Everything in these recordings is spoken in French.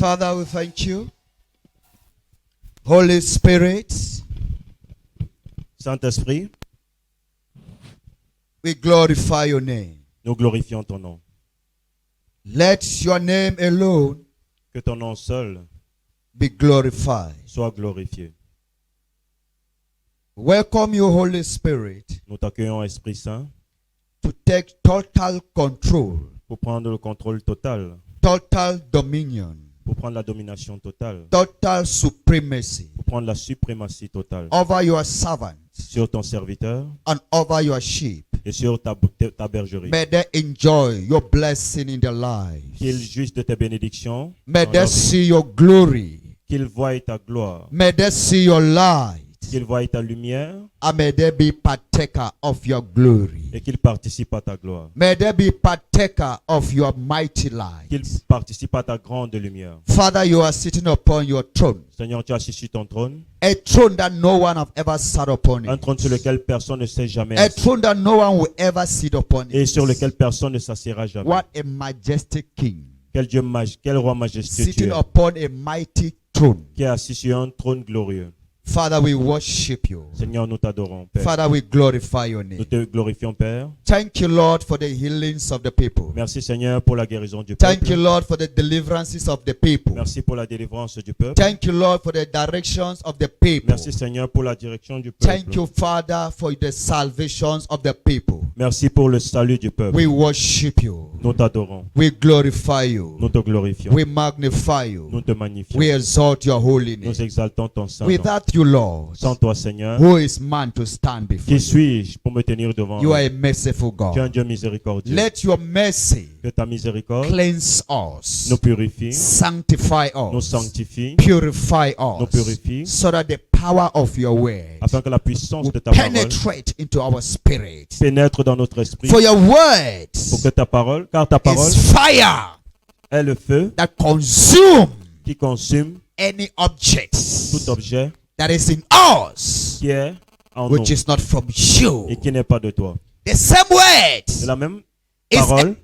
Father, we thank you. Holy Spirit, Saint-Esprit, we glorify your name. nous glorifions ton nom. Let your name alone Que ton nom seul be glorified. soit glorifié. Welcome you, Holy Spirit, Nous t'accueillons, Esprit Saint, to take total control, pour prendre le contrôle total, total dominion, pour prendre la domination totale, total supremacy pour prendre la suprématie totale over your servants sur ton serviteur and over your sheep. et sur ta bergerie. May they enjoy your blessing in their lives. Qu'ils jouissent de tes bénédictions, May dans they leur vie. see your glory. Qu'ils voient ta gloire, May they see your light. qu'ils voient ta lumière And may they be partaker of your glory. et qu'ils participent à ta gloire. May they be partaker of your mighty light. Qu'ils participent à ta grande lumière. Father, you are sitting upon your throne. Seigneur, tu as assis sur ton trône, A throne that no one have ever sat upon un it. trône sur lequel personne ne s'est jamais A assis throne that no one will ever sit upon et it. sur lequel personne ne s'assiera jamais. What a majestic king. Quel roi majestueux tu Sitting es, upon a mighty throne. qui est assis sur un trône glorieux. Father, we worship you. Seigneur, nous t'adorons, Père. Father, we glorify your Nous name. te glorifions, Père. Thank you, Lord, for the healings of the people. Merci, Seigneur, pour la guérison du Thank you, peuple. Lord, for the deliverances of the people. Merci pour la délivrance du peuple. Thank you, Lord, for the directions of the people. Merci, Seigneur, pour la direction du Thank peuple. you, Father, for the salvations of the people. Merci pour le salut du peuple. We worship you. Nous t'adorons. We glorify you. Nous te glorifions. We magnify you. Nous te magnifions. We exalt your holy Nous name. exaltons ton saint nom. Without you, Lord, Sans toi, Seigneur, who is man to stand before qui you? suis-je pour me tenir devant You are toi? a merciful Tu es un God. Dieu miséricordieux. Let your mercy Que ta miséricorde cleanse us, nous purifie, sanctify nous us, purify nous us, purifie, so that the power of your word afin que la puissance will de ta parole penetrate into our spirit. pénètre dans notre esprit. For your Pour words que ta parole, car ta parole is fire est le feu that consume qui consume any object tout objet that is in us qui est en nous which is not from you. et qui n'est pas de toi. The same C'est word la même is parole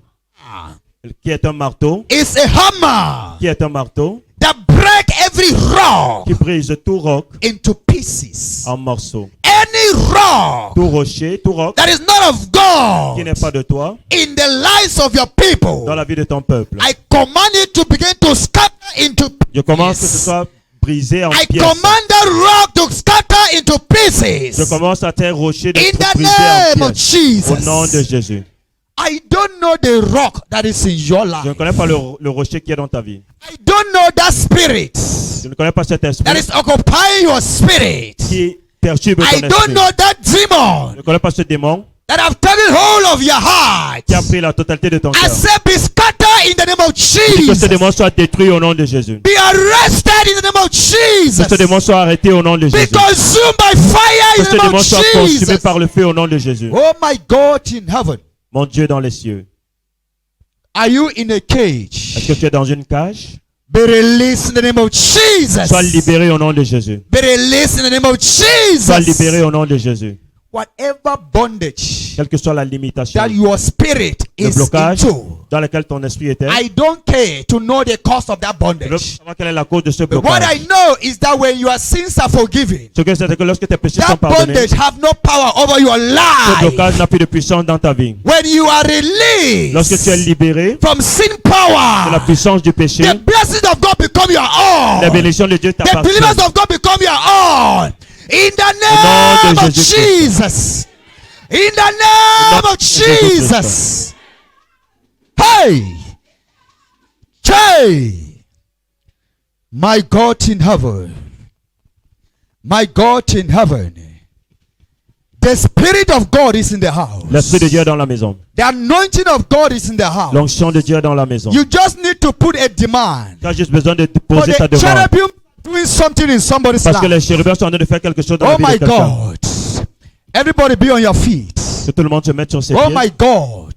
qui est un marteau, is a hammer qui est un marteau, that break every rock qui brise tout roc into pieces. en morceaux. Any rock Tout rocher, tout roc that is not of qui n'est God pas de toi in the lives of your people, dans la vie de ton peuple. I command it to begin to scatter into Je commence que ce pieces. soit brisé en I pièces. command that rock to scatter into Je pieces. commence à tes rochers In d'être the brisés name en of pièces. Au nom de Jesus. Jésus. I don't know the rock that is in your Je ne life. connais pas le rocher qui est dans ta vie. I don't know that spirit Je ne connais pas cet that esprit is occupying your spirit. qui perturbe I ton don't esprit. know that Je demon ne connais pas ce démon that have taken hold of your heart. qui a pris la totalité de ton I cœur. say be scattered in the name of Que ce Jesus. démon soit détruit au nom de Jésus. Be arrested in the name of Que ce Jesus. démon soit arrêté au nom de Be Jésus. consumed by fire Que in ce the name démon of soit consumé Jesus. par le feu au nom de Jésus. Oh my God in heaven. Mon Dieu dans les cieux. Are you in a Est-ce que cage? tu es dans une cage? Be released in the name of Jesus. Sois libéré au nom de Jésus. Be released in the name of Sois libéré Jesus. au nom de Jésus. Whatever bondage Quelle que soit la limitation, that your spirit le is blocage into, dans lequel ton esprit était, I don't care to know the cause of that je veux bondage. savoir quelle est la cause de ce But what blocage. I know is that when your sins are forgiven, Ce que c'est que lorsque tes péchés sont that pardonnés, bondage have no power over your ce life. blocage n'a plus de puissance dans ta vie. When you are Lorsque tu es released libéré from sin de la power, puissance du péché, the blessings of God become your les own. bénédictions de Dieu The deliverance t'appartiennent. of God become your own. In the Au nom name de of Jésus-Christ. Jesus. In the name of de Jésus-Christ. Jesus. Hey. Hey. My God in heaven. My God in heaven. The Spirit of God is in the house. L'Esprit de Dieu est dans la maison. The anointing of God is in the house. L'onction de Dieu est dans la maison. You just need to put a demand. Tu as juste besoin de For poser ta the demande. cherubim doing something in somebody's Parce que life. les chérubins sont en train de faire quelque chose dans la Oh vie de my quelqu'un. God. Everybody be on your feet. Que tout le monde se mette sur ses Oh pieds. my God.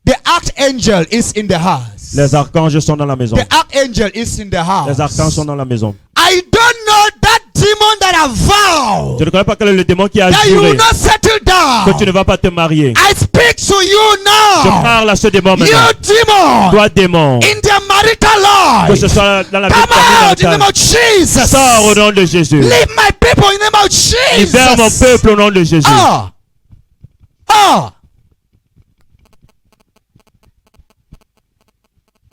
The archangel is in the house. Les archanges sont dans la maison. The archangel is in the house. Les archanges sont dans la maison. I don't know that demon that have vowed Je ne connais pas quel est le démon qui a that you juré will not settle que tu ne down. vas pas te marier. I speak speak to you Je now. parle à ce démon maintenant. You demon Toi, démon, in their marital que ce life. soit dans la vie Come out in the name maritale, of Jesus. sors au nom de Jésus. Leave my people in the name of Libère mon Jesus. peuple au nom de Jésus. Ah. Ah.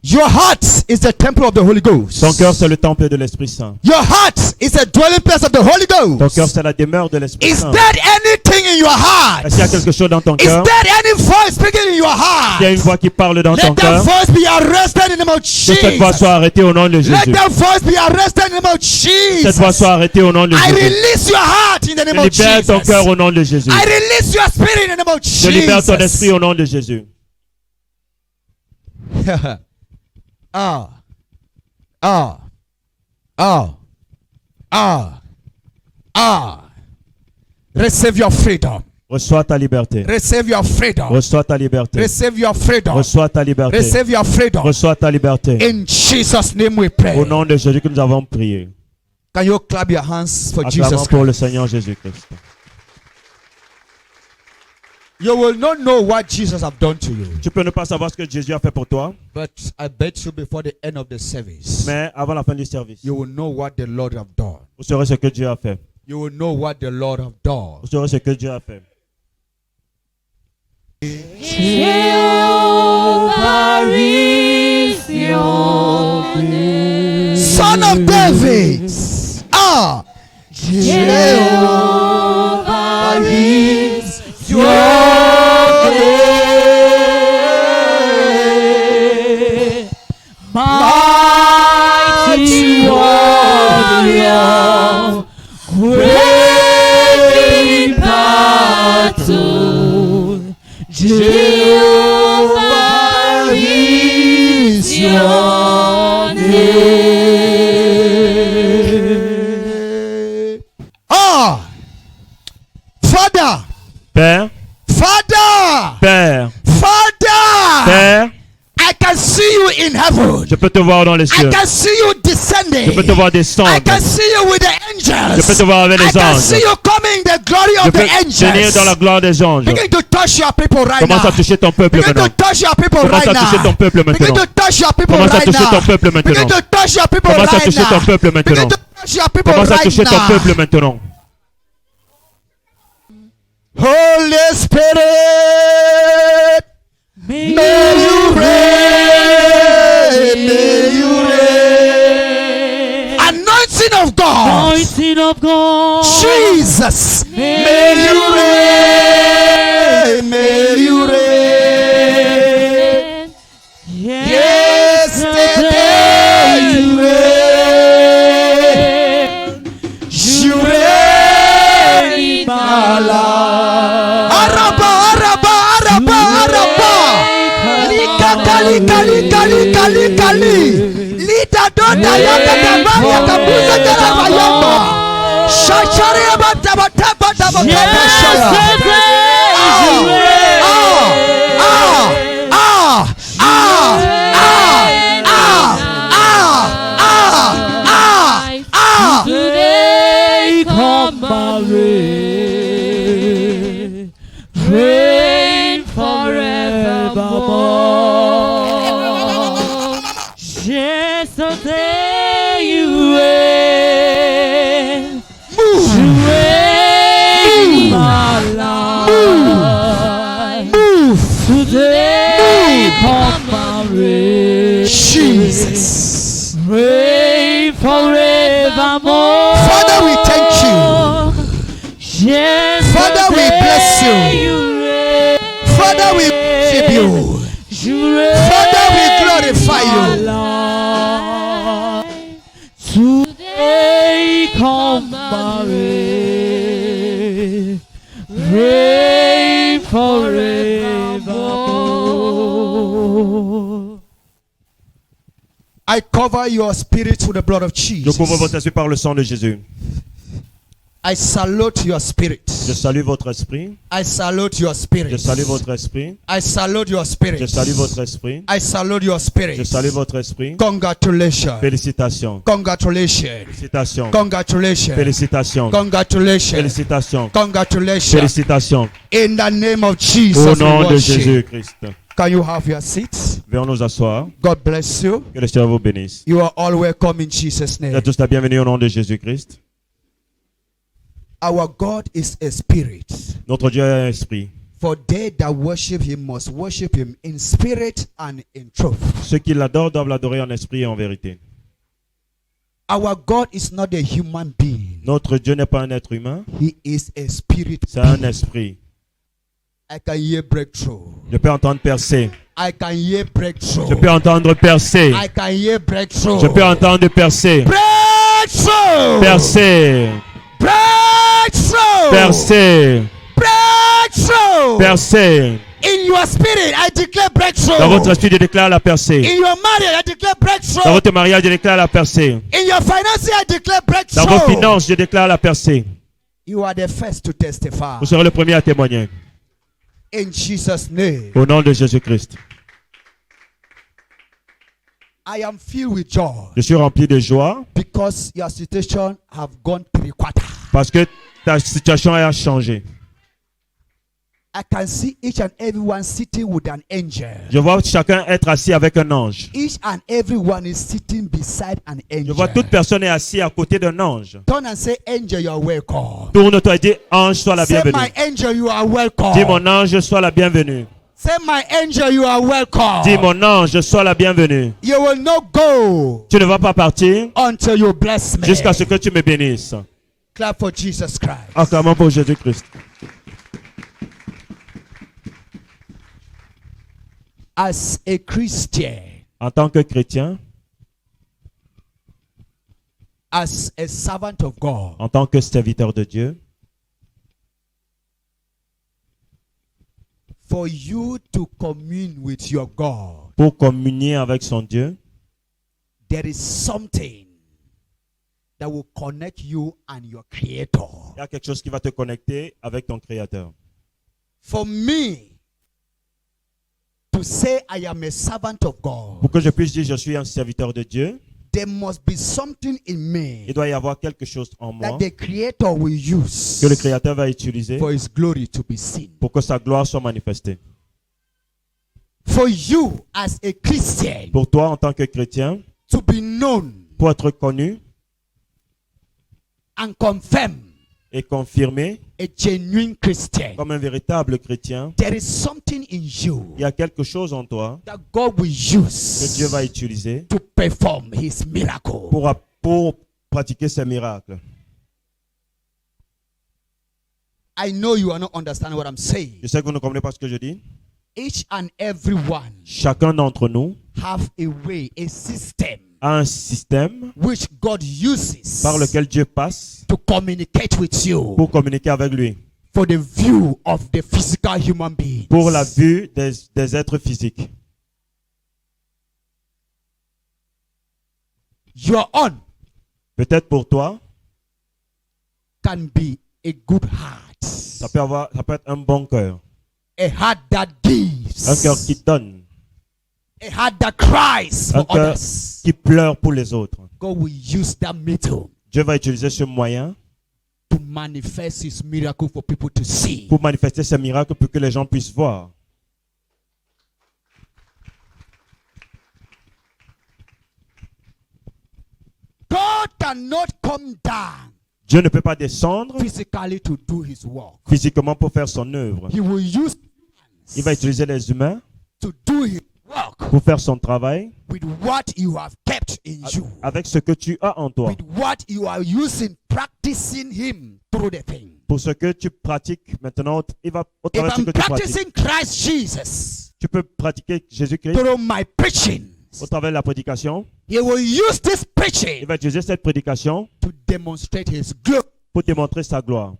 Your heart is the temple of the Holy Ghost. Ton cœur, c'est le temple de l'Esprit Saint. Your heart is the dwelling place of the Holy Ton Ghost. cœur, c'est la demeure de l'Esprit Is Saint. there anything in your heart? Est-ce qu'il y a quelque chose dans ton Is cœur? there any voice speaking in your Il y a heart? une voix qui parle dans ton Let that cœur. voice be arrested in the name of Que cette voix Jesus. soit arrêtée au nom de Let Jésus. that voice be arrested in the name of Cette voix Jesus. soit arrêtée au nom de I Jésus. release your heart in the name of Libère ton cœur Jesus. au nom de Jésus. I release your spirit in the name of Je libère ton esprit Jesus. au nom de Jésus. Ah. Ah. Ah. Ah. Ah. Receive your freedom. Reçois ta liberté. Receive your freedom. Reçois ta liberté. Receive your freedom. Reçois ta liberté. Receive your freedom. Reçois ta liberté. In Jesus' name we pray. Au nom de Jésus que nous avons prié. Can you clap your hands for Acclamons Jesus pour le Christ? Seigneur Jésus-Christ. You will not know what Jesus have done to you. Tu peux ne pas savoir ce que Jésus a fait pour toi, But I bet you before the end of the service, mais avant la fin du service, you will know what the Lord have done. vous saurez ce que Dieu a fait. You will know what the Lord have done. Vous saurez ce que Dieu a fait. Son of David. Ah. Jehovah is your name. Mighty warrior, great in battle. Jehovah is your name. Ah! Father! Père, Father! Père, Father! Père, I can see you in heaven. je peux te voir dans les I cieux. can see you descending. Je peux te voir descendre. I can see you with the angels. Je peux te voir avec I les can anges. see you coming in the glory Je of peux the venir dans la angels. gloire des anges. Begin to touch your people right Commence à now. toucher ton peuple Begin to maintenant. touch your people Commence right à toucher ton now. peuple Begin maintenant. to touch your people Commence à right toucher ton now. peuple Begin maintenant. to touch your people Commence à right toucher ton now. peuple Begin maintenant. to touch your people Commence à right toucher ton now. peuple maintenant. Holy Spirit, may you reign, may you reign. Anointing of God, Anointing of God. Jesus, may you reign, may you reign. Yesterday you reign, you reign in my life. Araba, Araba, Araba, Araba. Lika, lika, lika, lika, lika, li. Lida, doda, yaka, daba, yaka, buza, jara, bayamba. Shashari, abata, bata, bata, bata, bashaya. Today come my reign, reign forevermore. Yesterday you reign, you reign in my life. Today come my reign, Jesus. reign forevermore. Father, we thank you. Yes, Father, we bless you. reign. Father, we worship you. You reign Father, we glorify in you. my life. Today come my reign, reign forevermore. I cover your spirit with the blood of Je couvre Jesus. votre esprit par le sang de Jésus. I salute your spirit. Je salue votre esprit. I salute your spirit. Je salue votre esprit. I salute your spirit. Je salue votre esprit. I salute your spirit. Je salue votre esprit. Congratulations. Félicitations. Congratulations. Félicitations. Congratulations. Félicitations. Congratulations. Félicitations. Congratulations. Félicitations. In the name of Jesus. Au we nom de worship. Jésus-Christ. Can you have your seats? Veuillons nous asseoir. God bless you. Que le Seigneur vous bénisse. You are all welcome in Jesus' Vous êtes name. tous la bienvenue au nom de Jésus-Christ. Our God is a spirit. Notre Dieu est un esprit. For they that worship him must worship him in spirit and in truth. Ceux qui l'adorent doivent l'adorer en esprit et en vérité. Our God is not a human being. Notre Dieu n'est pas un être humain, He is a spirit c'est un being. esprit. I can hear breakthrough. Je peux entendre percer. I can hear breakthrough. Je peux entendre percer. I can hear breakthrough. Je peux entendre percer. Breakthrough. Percer. Breakthrough. Percer. Breakthrough. Percer. In your spirit, I declare breakthrough. Dans votre esprit, je déclare la percée. In your marriage, I declare breakthrough. Dans votre mariage, je déclare la percée. In your finances, I declare breakthrough. Dans vos finances, je déclare la percée. You are the first to testify. Vous serez le premier à témoigner. In Jesus' name. Au nom de Jésus-Christ. I am filled with joy Je suis rempli de joie because your situation have gone 3/4. parce que ta situation a changé. I can see each and everyone sitting with an angel. Je vois chacun être assis avec un ange. Each and everyone is sitting beside an angel. Je vois toute personne est assise à côté d'un ange. Turn and say, angel, you are welcome. Tourne-toi et dis, ange, sois la Say, bienvenue. my angel, you are welcome. Dis, mon ange, sois la bienvenue. Say, my angel, you are welcome. Dis, mon ange, sois la bienvenue. You will not go Tu ne vas pas partir until you bless me. jusqu'à ce que tu me bénisses. Clap for Jesus Christ. Acclamons pour Jésus-Christ. As a Christian, En tant que chrétien, as a servant of God, en tant que serviteur de Dieu, for you to commune with your God, pour communier avec son Dieu, there is something that will connect you and your Creator. il y a quelque chose qui va te connecter avec ton Créateur. For me to say I am a servant of God, Pour que je puisse dire je suis un serviteur de Dieu, there must be something in me il doit y avoir quelque chose en moi that the Creator will use que le Créateur va utiliser for His glory to be seen. pour que sa gloire soit manifestée. For you as a Christian Pour toi, en tant que chrétien, to be known pour être connu and confirm et confirmé a genuine Christian, comme un véritable chrétien, there is something in you il y a quelque chose en toi that God will que Dieu va use utiliser to perform His miracle. pour pratiquer ses miracles. I know you are not understanding what I'm saying. Je sais que vous ne comprenez pas ce que je dis. Each and every one Chacun d'entre nous have a way, a system a un système which God uses par lequel Dieu passe to communicate with you pour communiquer avec lui, for the view of the physical human being. pour la vue des êtres physiques. Your own Peut-être pour toi, can be a good heart, ça peut être un bon cœur, a heart that un cœur gives, qui donne, a heart that cries un for cœur others. qui pleure pour les autres. God will use that metal Dieu va utiliser ce moyen to manifest His miracle for people to see. pour manifester ses miracles pour que les gens puissent voir. God cannot come down Dieu ne peut pas descendre physically to do His work. physiquement pour faire son œuvre. He will use Il va utiliser les humains to do His work pour faire son travail with what you have kept in you, avec ce que tu as en toi. with what you are using, practicing Him through the thing. Pour ce que tu pratiques maintenant, il va au If travers de ce I'm que tu pratiques. practicing Christ Jesus Tu peux pratiquer Jésus-Christ through my preaching, au travers de la prédication. He will use this Il preaching va utiliser cette prédication to demonstrate His glory. pour démontrer sa gloire.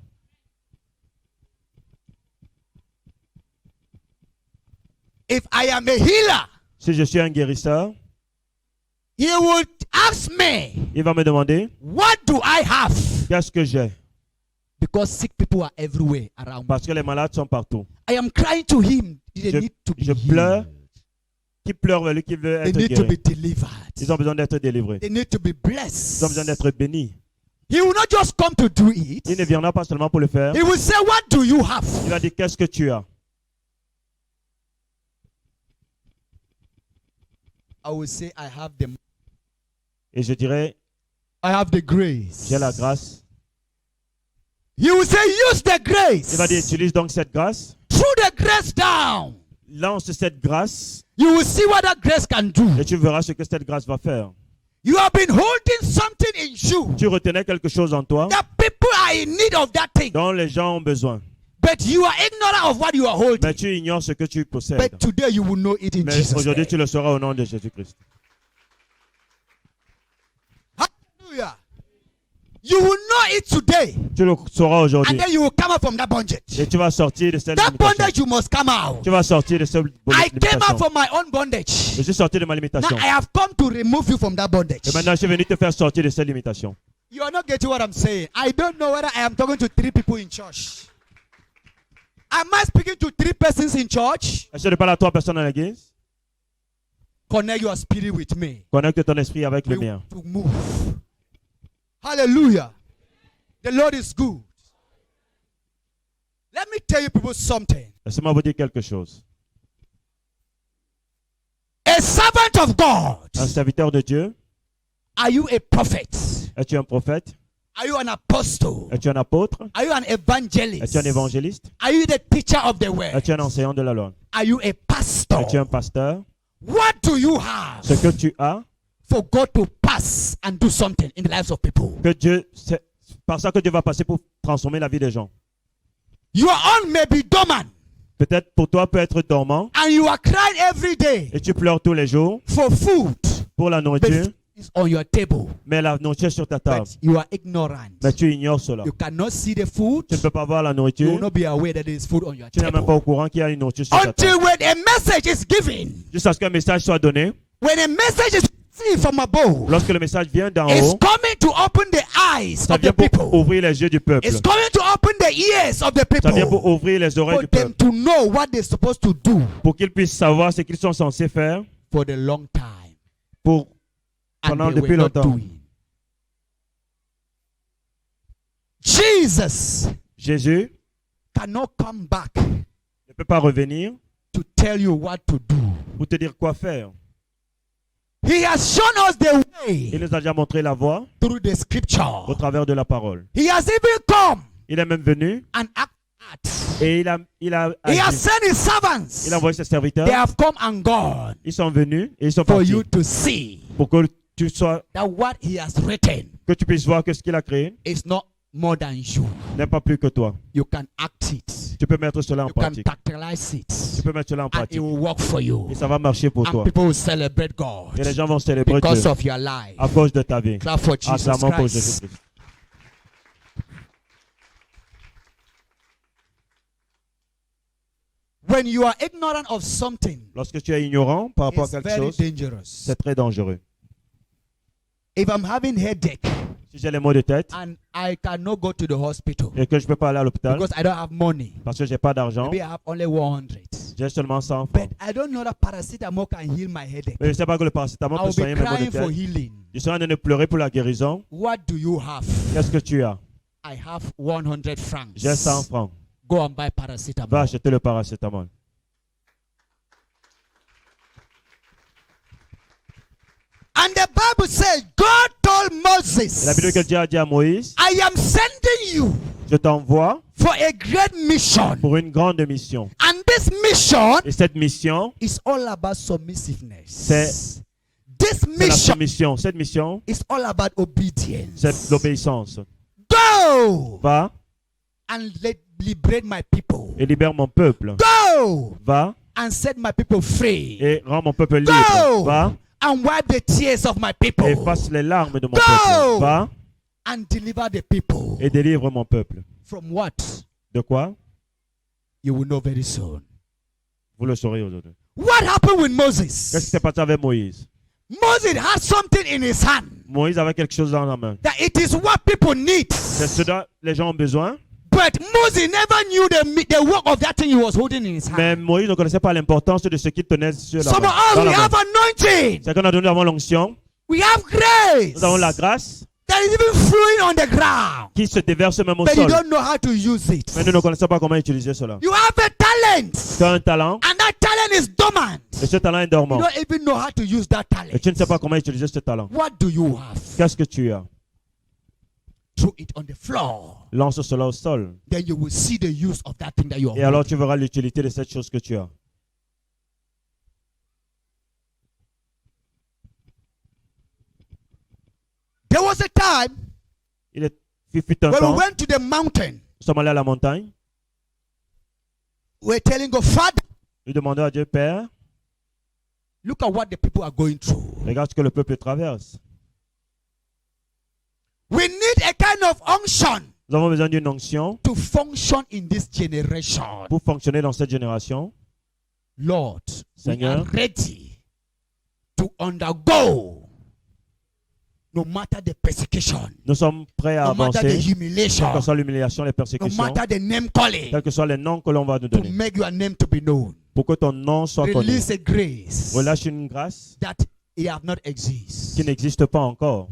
If I am a healer, Si je suis un guérisseur, He will ask me, il va me demander what do I have qu'est-ce que j'ai. Because sick people are everywhere around me. Parce que les malades sont partout. I am crying to him. They need to be Je pleure. healed. Qui pleure vers lui qui veut They être need to be guéri. delivered. Ils ont besoin d'être délivrés. They need to be Ils ont besoin blessed. d'être bénis. He will not just come to do it. Il ne viendra pas seulement pour le faire. He will say, what do you have? Il va dire, qu'est-ce que tu as? I will say, I have the, Et je dirais, I have the grace. j'ai la grâce. He will say, use the Il va dire, grace. utilise donc cette grâce. Throw the grace down. Lance cette grâce You will see what that grace can do. et tu verras ce que cette grâce va faire. You have been holding something in you. Tu retenais quelque chose en toi That people are in need of that thing. dont les gens ont besoin. But you are ignorant of what you are Mais holding. tu ignores ce que tu possèdes. But today you will know it in Mais Jesus' aujourd'hui, name. tu le sauras au nom de Jésus-Christ. Hallelujah. You will know it today. Tu le sauras aujourd'hui. And then you will come out from that bondage. Et tu vas sortir de cette That limitation. bondage you must come out. Tu vas sortir de cette I came out limitation. from my own bondage. Je suis sorti de ma Now limitation. I have come to remove you from that bondage. Et maintenant, je suis venu te faire sortir de cette limitation. You are not getting what I'm saying. I don't know whether I am talking to 3 people in church. Am I speaking to 3 persons in church? Est-ce que je parle à 3 personnes dans l'église? Connect your spirit with me. Connecte ton esprit avec le We mien. to move. Hallelujah. The Lord is good. Let me tell you people something. Laissez-moi vous dire quelque chose. A servant of God. Un serviteur de Dieu, Are you a prophet? es-tu un prophète? Are you an apostle? Es-tu un apôtre? Are you an evangelist? Es-tu un évangéliste? Are you the teacher of the word? Es-tu un enseignant de la loi? Are you a pastor? Es-tu un pasteur? What do you have Ce que tu as, for God to pass and do something in the lives of people? que Dieu, c'est par ça que Dieu va passer pour transformer la vie des gens. Your own may be dormant Peut-être pour toi peut être dormant and you are crying every day et tu pleures tous les jours for food, pour la nourriture, but it's on your table. mais la nourriture est sur ta table. But you are ignorant. Mais tu ignores cela. You cannot see the food. Tu ne peux pas voir la You nourriture. will not be aware that there is food on your Tu n'es même pas table. au courant qu'il y a une nourriture sur ta Until table. when a message is given, Jusqu'à ce qu'un message soit donné. when a message is received from above, Lorsque le message vient d'en it's haut, coming to open the eyes ça of the vient pour people. ouvrir les yeux du peuple. It's coming to open the ears of the Ça vient pour people ouvrir les oreilles for du them peuple. to know what they're supposed to do Pour qu'ils puissent savoir ce qu'ils sont censés faire for the long time. pour And pendant they depuis were not longtemps. doing. Jesus Jésus cannot come back ne peut pas revenir to tell you what to do. pour te dire quoi faire. He has shown us the Il way nous a déjà montré la voie through the au scripture. travers de la parole. He has even come Il est même venu and acted. et il a He has agi. sent his servants. Il a envoyé ses serviteurs. They have come and gone Ils sont venus et ils sont for partis you to see pour que tu sois, that what he has written que tu puisses voir que ce qu'il a créé is not more than you. n'est pas plus que toi. You can act it. Tu peux mettre cela en You can pratique. practicalize it. Tu peux mettre cela en And it pratique will work for you. et ça va marcher pour And toi. people will celebrate God Et les gens vont célébrer because Dieu of your life. à cause de ta vie. Clap for Jesus Acclamons pour Christ. Jésus-Christ. When you are ignorant of something, Lorsque tu es ignorant par rapport à it's quelque very chose, dangerous. c'est très dangereux. If I'm having headache Si j'ai les maux de tête and I cannot go to the hospital et que je ne peux pas aller à l'hôpital because I don't have money, parce que je n'ai pas d'argent, maybe I have only 100. j'ai seulement 100 But francs. I don't know that paracetamol can heal my headache. Mais je ne sais pas que le paracétamol I peut will soigner be mes maux de crying for tête. healing. Je suis en train de pleurer pour la guérison. What do you have? Qu'est-ce que tu as? I have 100 francs. J'ai 100 francs. Go and buy Va paracetamol. acheter le paracétamol. And the Bible says, God told Et la Bible que Moses, Dieu a dit à Moïse, I am sending you je t'envoie for a great mission. pour une grande mission. And this mission Et cette mission, is all about submissiveness. C'est- This c'est la mission soumission. Cette mission, is all about obedience. c'est l'obéissance. Go Va and liberate my people. et libère mon peuple. Go Va and set my people free. et rends mon peuple libre. Go Va and wipe the tears of my people. et efface les larmes de mon Go. peuple. Va And deliver the people. et délivre mon peuple. From what? De quoi? You will know very soon. Vous le saurez aujourd'hui. What happened with Qu'est-ce qui Moses? s'est passé avec Moïse? Moses had something in his hand Moïse avait quelque chose dans la main. that it is what people need. C'est ce dont les gens ont besoin. But Moses never knew the work of that thing he was holding in his Mais hand. Moïse ne connaissait pas l'importance de ce qu'il tenait sur la Some main. of us, dans we la main. have anointing. C'est qu'on a donné avant l'onction. We have grace Nous avons la grâce that is even flowing on the ground. qui se déverse même au But you sol. don't know how to use it. Mais nous ne connaissons pas comment utiliser cela. You have a talent. Tu as un talent And that talent is dormant. et ce talent est You dormant. don't even know how to use that Et talent. tu ne sais pas comment utiliser ce talent. What do you have? Qu'est-ce que tu as? Throw it on the floor. Lance cela au sol. Then you will see the use of that thing that you Et have. alors tu verras l'utilité de cette chose que tu as. There was a time Il fut un when temps, we went to the mountain. nous sommes allés à la montagne. We're telling God, Father, Nous demandons à Dieu, Père, look at what the people are going through. regarde ce que le peuple traverse. We need a kind of unction Nous avons besoin d'une onction to function in this generation. pour fonctionner dans cette génération. Lord, we Seigneur. are ready to undergo no matter the persecution, Nous sommes prêts à no matter the avancer, humiliation, quelle que soit l'humiliation, les no persécutions, matter the name calling, quels que soient les noms que l'on va nous to donner. make your name to be known. Pour que ton nom soit connu. Release a grace Relâche une grâce that it have not exist. qui n'existe pas encore.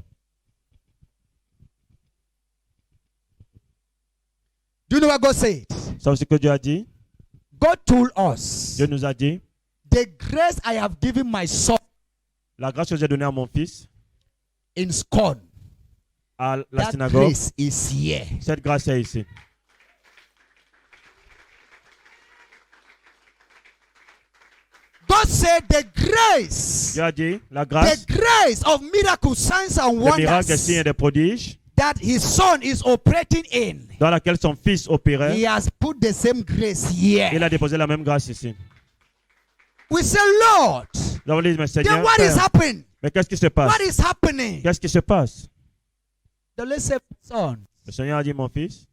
Do you know what God said? C'est ce que Dieu a dit. God told us, Dieu nous a dit, the grace I have given my son la grâce que j'ai donnée à mon fils, in scorn, à la that synagogue, grace is here. cette grâce est ici. God said the grace, Dieu a dit, la the grâce, grace of miracles, signs and des miracles, des signes et wonders des prodiges, that his son is operating in. dans laquelle son fils opérait, He has put the same grace il here. a déposé la même grâce ici. We say, Lord, Nous avons dit, mais then Seigneur, what is Père, happening? mais qu'est-ce qui se passe? What is happening? Qu'est-ce qui se passe? The Lord said, son, Le Seigneur a dit, mon fils,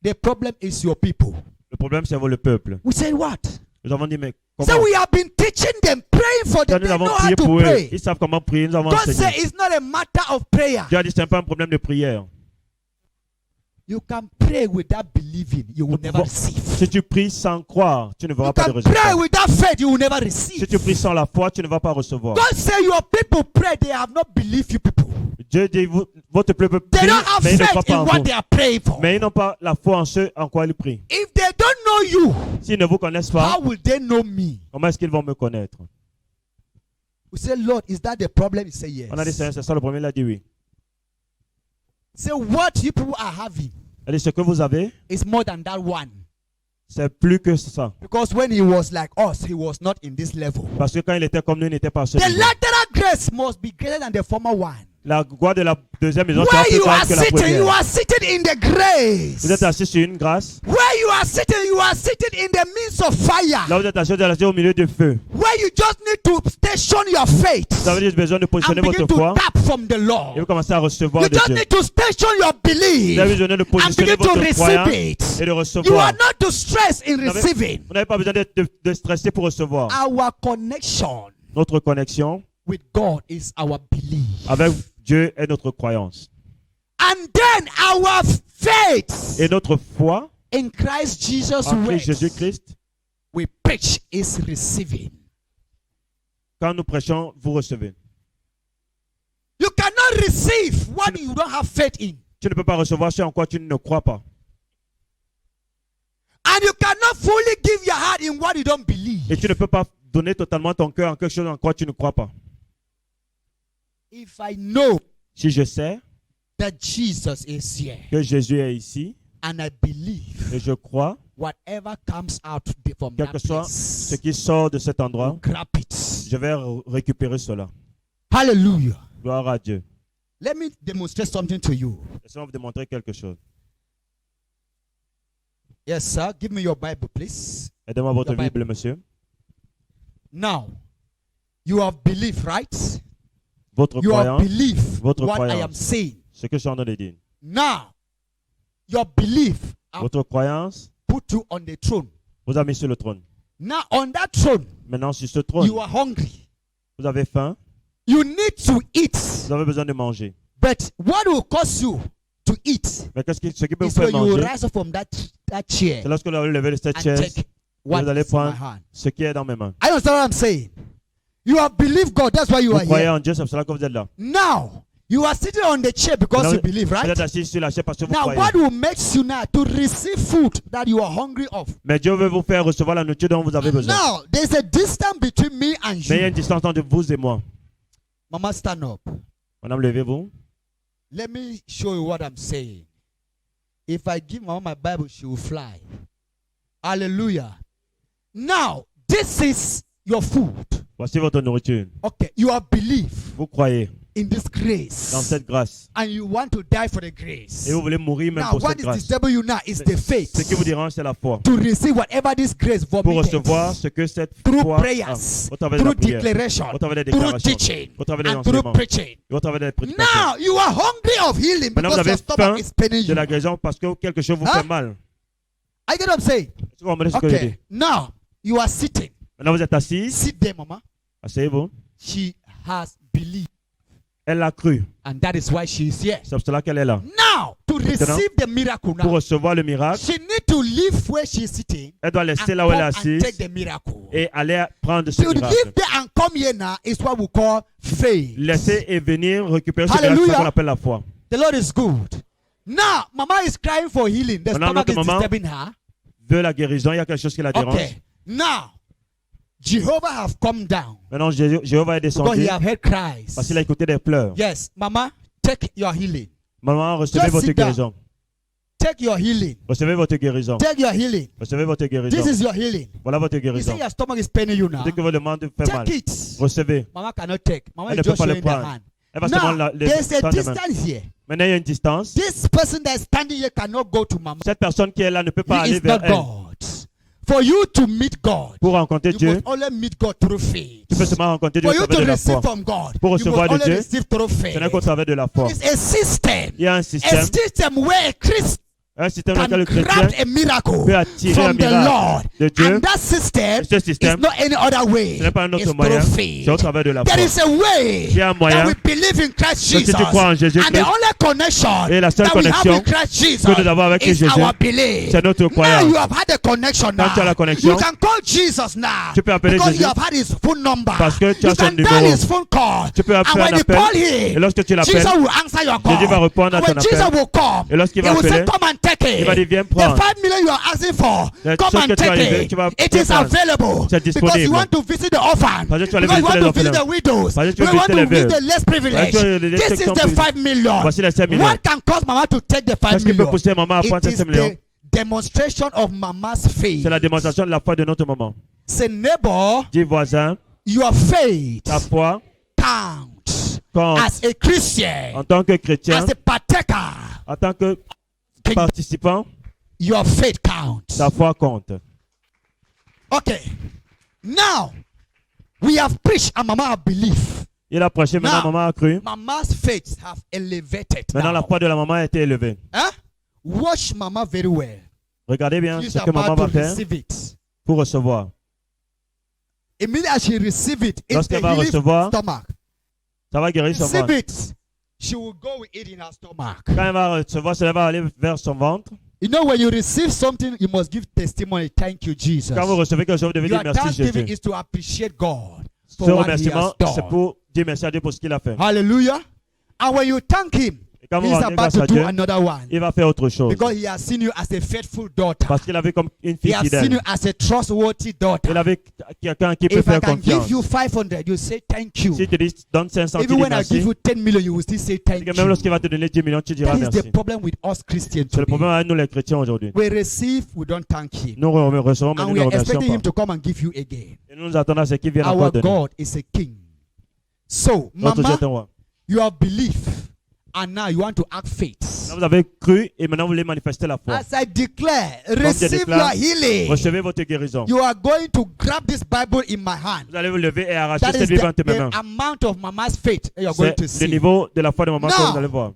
the problem is your people. le problème c'est vous le peuple. We say, what? Nous avons dit, mais So comment? we have been teaching them, praying for them. Nous They avons know how prié to pour eux. pray. Ils savent comment prier. Nous avons God said enseigné. it's not a matter of prayer. Dieu a dit, c'est pas un problème de prière. You can pray without believing, you will never Bon, receive. si tu pries sans croire, tu ne verras You pas de can résultat. pray without faith, you will never Si receive. tu pries sans la foi, tu ne vas pas recevoir. God said your people pray, they have not believed you people. Dieu dit, votre peuple They prie, don't have mais ils ne croient faith pas in en what vous. they are praying for. Mais ils n'ont pas la foi en ce en quoi ils prient. If they don't know you, S'ils ne vous connaissent pas, how will they know me? comment est-ce qu'ils vont me connaître? We say, Lord, is that the problem? He said, yes. On a dit, Seigneur, c'est ça le premier. Il a dit oui. Say, what you people are having Il a dit, ce que vous avez, is more than that one. c'est plus que ça. Because when he was like us, he was not in this level. Parce que quand il était comme nous, il n'était pas à ce The niveau. lateral grace must be greater than the former one. La gloire de la deuxième maison Where sera plus you are grande que la sitting, you première. are seated in the grace. Vous êtes assis sur une grâce. Where you are seated in the midst of fire. Là, vous êtes assis au milieu du feu. Where you just need to station your faith Vous avez juste besoin de and positionner begin votre to foi tap from the et Lord. vous commencez à recevoir You de just Dieu. need to station your belief Vous avez besoin de and positionner begin to votre receive croyance it. et de You are recevoir. not to stress in receiving. Vous n'avez pas besoin de stresser pour recevoir. Our connection Notre connexion with God is our belief. avec Dieu est notre croyance. And then our faith Et notre foi in Christ Jesus en way Christ Jésus-Christ, we preach is receiving. quand nous prêchons, vous recevez. You cannot receive what you don't have faith in. Tu ne peux pas recevoir ce en quoi tu ne crois pas. And you cannot fully give your heart in what you don't believe. Et tu ne peux pas donner totalement ton cœur en quelque chose en quoi tu ne crois pas. If I know Si je sais that Jesus is here que Jésus est ici and I believe et je crois, whatever comes out from quel that que soit place, ce qui sort de cet endroit, grab it. je vais récupérer cela. Hallelujah. Gloire à Dieu. Let me demonstrate something to you. Laissez-moi vous démontrer quelque chose. Yes, sir. Give me your Bible, please. Aidez-moi votre Your Bible. Bible, monsieur. Now, you have belief, right? Votre You have croyance, belief Votre what I croyance. am saying. ce que je suis en train de dire. Now, your belief have Votre croyance put you on the throne. vous a mis sur le trône. Now, on that throne, Maintenant, sur ce trône, you are hungry. vous avez faim, You need to eat. vous avez besoin de manger. But what will cause you to eat Mais ce qui peut vous is faire when you manger, rise up from that chair c'est lorsque vous allez lever de cette and chaise, take vous what allez is in my prendre hand. ce qui est dans mes mains. I understand what I'm saying. You have believed God. That's why you Vous are croyez here. en Dieu, c'est pour cela que vous êtes là. Now, you are sitting on the chair because Maintenant, you believe, Vous right? êtes assis sur la chaise parce que vous Now, croyez. what will make you now to receive food that you are hungry of? Mais Dieu veut vous faire recevoir la nourriture dont vous avez besoin. Now, there's a distance between me and Mais il y a you. une distance entre vous et moi. Mama, stand up. Madame, levez-vous. Let me show you what I'm saying. If I give Mama my Bible, she will fly. Hallelujah. Now, this is your food. Voici votre nourriture. Okay, you have belief Vous croyez in this grace. dans cette grâce. And you want to die for the grace. Et vous voulez mourir même Now, pour what cette is grâce. disturbing you now is the faith Ce qui vous dérange, c'est la foi. to receive whatever this grace Pour vomited recevoir ce que cette through foi prayers, au travers de la through prière, declaration, au travers des through déclarations, teaching, au travers des and through enseignements, preaching. et au travers des prédications. Now, you are hungry of healing Maintenant, vous because avez your stomach faim is paining de you. la guérison parce que quelque chose vous Huh? fait mal. I get what I'm saying. Est-ce que vous comprenez ce que je dis? Okay, now, you are sitting. Maintenant, vous êtes assis. Sit there, Mama. Asseyez-vous. She has believed, Elle a cru. and that is why she is here. C'est pour cela qu'elle est là. Now, to receive the miracle Pour now, recevoir le miracle, she need to leave where she is sitting elle doit and laisser là où elle est come and take assise the miracle. et aller prendre ce To miracle. leave there and come here now is what we call faith. Laisser et venir récupérer ce miracle, c'est Hallelujah. ce qu'on appelle la foi. The Lord is good. Now, Mama is crying for healing. The Maintenant, stomach is notre maman disturbing her. Veut la guérison, il y a quelque chose qui la dérange. Okay. Now, Jehovah have come down Maintenant, Jéhovah est because descendu he have heard cries. parce qu'il a écouté des pleurs. Yes, Mama, take your healing. Maman, recevez Just votre sit down. guérison. Take your healing. Recevez votre guérison. Take your healing. Recevez votre This guérison. is your healing. Voilà votre You guérison. see your stomach is paining you now. Dès que votre demande fait mal, Take it. recevez. Mama cannot take. Mama Elle is ne peut just pas le showing their prendre. hand. Elle va seulement Now, les there's a tendre les mains. distance here. Maintenant, il y a une distance. This person that is standing here cannot go to Mama. Cette personne qui est là ne peut pas He aller is vers not elle. God. For you to meet God, Pour rencontrer you Dieu, must only meet God through faith. tu peux seulement rencontrer Dieu For au you travers to de la receive foi. from God, Pour you recevoir must de only Dieu, receive through Ce n'est qu'au faith. travers de la foi. It's a system. Il y a un A système system where a Christian dans lequel le can chrétien grab a miracle peut attirer un from the miracle Lord. de Dieu. And that system Et ce is système, not any other way. ce n'est pas un It's autre moyen, through faith. c'est au travers de la There foi. is a way Il y a un moyen that we believe in Christ que si Jesus. tu crois en Jésus-Christ, And the only connection et la seule that we have connexion with Christ Jesus que nous avons avec is Jésus, our belief. c'est notre Now croyance. you have had a connection Quand tu as la now. connexion, You can call Jesus now. tu peux appeler Because Jésus you have had his phone number. parce que tu You as son can dial numéro. his phone call. Tu peux And appeler when un you appel. call Et him, lorsque tu l'appelles, Jesus will answer your call. Jésus va répondre à And ton when Jesus appel. will come, Et lorsqu'il he va will say, appeler, come and take il va dire, it. viens The prendre. 5 million you are asking for, La come chose and que tu as take arrivé, it. tu vas It is prendre. available. C'est Because disponible. you want to visit the orphan. Parce que tu vas aller Because you visiter want les to visit the orphelins. widows. Parce que tu You veux want visiter to les visit veuves. the less privileged. Parce que les This is sections the privilégées. 5 million. Voici les 5 millions. What can cause Mama to take the 5 Qu'est-ce qui peut million? pousser maman à prendre It ces is 5 millions? the demonstration of Mama's faith. C'est la démonstration de la foi de notre maman. Say, neighbor, Dis voisin, your faith ta foi counts compte as a Christian, en tant que chrétien, as a partaker. en tant que participant, Your faith counts. ta foi compte. Okay. Now, we have preached and Mama have believed. Il a prêché, maintenant Now, maman a cru. Mama's faith have elevated. Maintenant la Now. foi de la maman a été élevée. Huh? Watch Mama very well. Regardez bien She's ce que maman about va to faire receive it. pour recevoir. Immediately as she receive it, it's the Lorsqu'elle va healing recevoir, stomach. ça va guérir son Receive ventre. it. She will go with it in her stomach. Quand elle va recevoir, ça va aller vers son ventre. You know, when you receive something, you must give testimony. Thank you, Jesus. Quand vous recevez quelque chose, vous devez Your dire merci thanksgiving Jésus. is to appreciate God Ce for what He remerciement, has c'est done. pour dire merci à Dieu pour ce qu'il a fait. Hallelujah. And when you thank Him, Et quand vous He's rendez about grâce to à do Dieu, another one. il va faire autre chose. Because He has seen you as a faithful daughter. Parce qu'il a vu comme une He fille has seen fidèle. you as a trustworthy daughter. Il a vu quelqu'un qui peut If I faire can give confiance. you 500, you say thank you. Si tu dis donne 500, tu Even dis when I merci. give you 10 million, you will still say thank Même you. lorsqu'il va te donner 10 millions, tu diras That is merci. the problem with us Christians C'est le problème today. avec nous les chrétiens aujourd'hui. We receive, we don't thank Him. Nous recevons, mais And nous we ne are remercions expecting Him pas. to come and give you again. Et nous nous attendons à ce qu'il vienne Our encore donner. God is a king. So, Notre Dieu Mama, est un roi. you have belief, and now you want to act faith. Là, vous avez cru et maintenant vous voulez manifester la foi. As I declare, je receive déclare, your healing. Recevez votre guérison. You are going to grab this Bible in my hand. Vous allez vous lever et arracher That cette is Bible entre mes the mains. amount of Mama's faith that you are going to C'est le see. niveau de la foi de maman que Now, vous allez voir.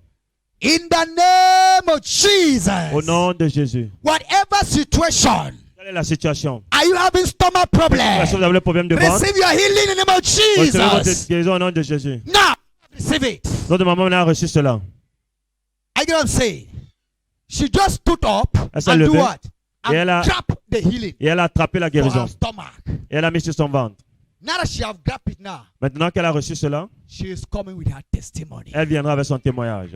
In the name of Jesus, Au nom de Jésus. whatever situation, Quelle est la situation? are you having stomach problem? Est-ce que vous avez le problème de ventre? Receive your healing in the name of Recevez votre Jesus. guérison au nom de Jésus. Now, receive it. Notre maman a reçu cela. Are I get what I'm saying. She just stood up Elle s'est and do levée. what? Et And elle a- grab the healing Et elle a attrapé la for her guérison. stomach. Et elle a mis sur son ventre. Now that she have grabbed it now, Maintenant qu'elle a reçu cela, she is coming with her testimony. elle viendra avec son témoignage.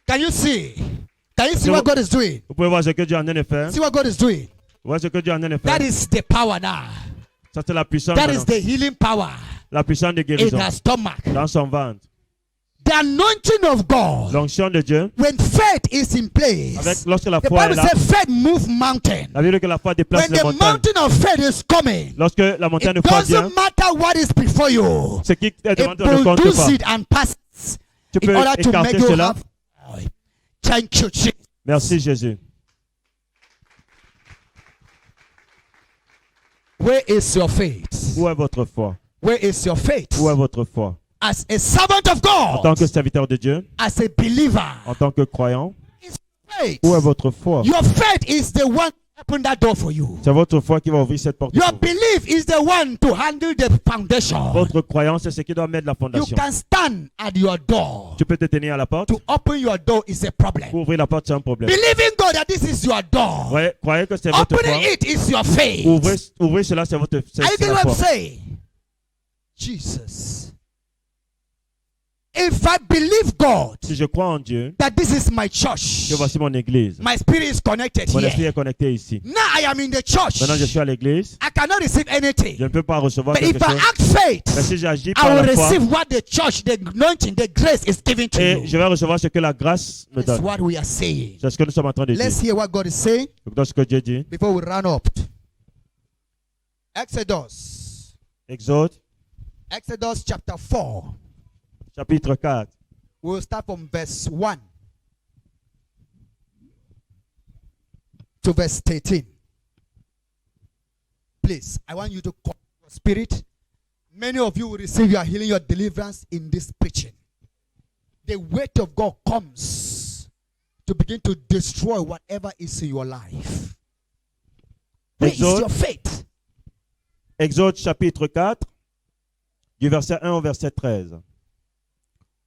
Can you see? Can you see So- what God is doing? Vous pouvez voir ce que Dieu est en train de faire. See what God is doing? Vous voyez ce que Dieu est en train de faire. That is the power now. Ça, c'est la puissance. That is maintenant. the healing power La puissance de in guérison her stomach. dans son ventre. The anointing of God. L'onction de Dieu, When faith is in place, lorsque la the foi est Bible là, says faith move mountain. la Bible dit que la foi déplace When les the montagnes. mountain of faith is coming, Lorsque la montagne it de foi vient, doesn't matter what is before you. ce qui est devant It toi ne compte produces pas. it and passes Tu in peux order to make écarter you cela. have joy. Thank you, Jesus. Merci Jésus. Where is your faith? Où est votre foi? Where is your faith? Où est votre foi? As a servant of En tant God, que serviteur de Dieu, as a believer, en tant que croyant, faith. où est votre foi? Your faith is the one to open that door for you. C'est votre foi qui va ouvrir cette porte. Your pour vous. belief is the one to handle the foundation. Votre croyance, c'est ce qui doit mettre la You fondation. can stand at your door. Tu peux te tenir à la porte. To open your door is a problem. Pour ouvrir la porte, c'est un problème. Believing God that this is your door. Croyez que c'est votre Opening foi. it is your faith. Ouvrez cela, c'est votre c'est Are you c'est getting la what I'm foi. saying? Jesus. If I believe God Si je crois en Dieu, that this is my church, que voici mon église. my spirit is connected Mon esprit here. est connecté ici. Now I am in the church. Maintenant, je suis à l'église. I cannot receive anything. Je ne peux pas recevoir But if quelque I chose. act Mais faith, si j'agis I par will la foi, receive what the church, the anointing, the grace is giving to et you. je vais recevoir ce que la grâce me That's donne. what we are saying. C'est ce que nous sommes en train de dire. Let's hear what God is saying Donc, ce que Dieu dit, before we run up. Exodus. Exode, Exodus chapter 4. chapitre 4. We'll start from verse 1 to verse 13. Please, I want you to call your spirit. Many of you will receive your healing, your deliverance in this preaching. The weight of God comes to begin to destroy whatever is in your life. Where is Exode. your faith? Exode chapitre 4, du verset 1 au verset 13.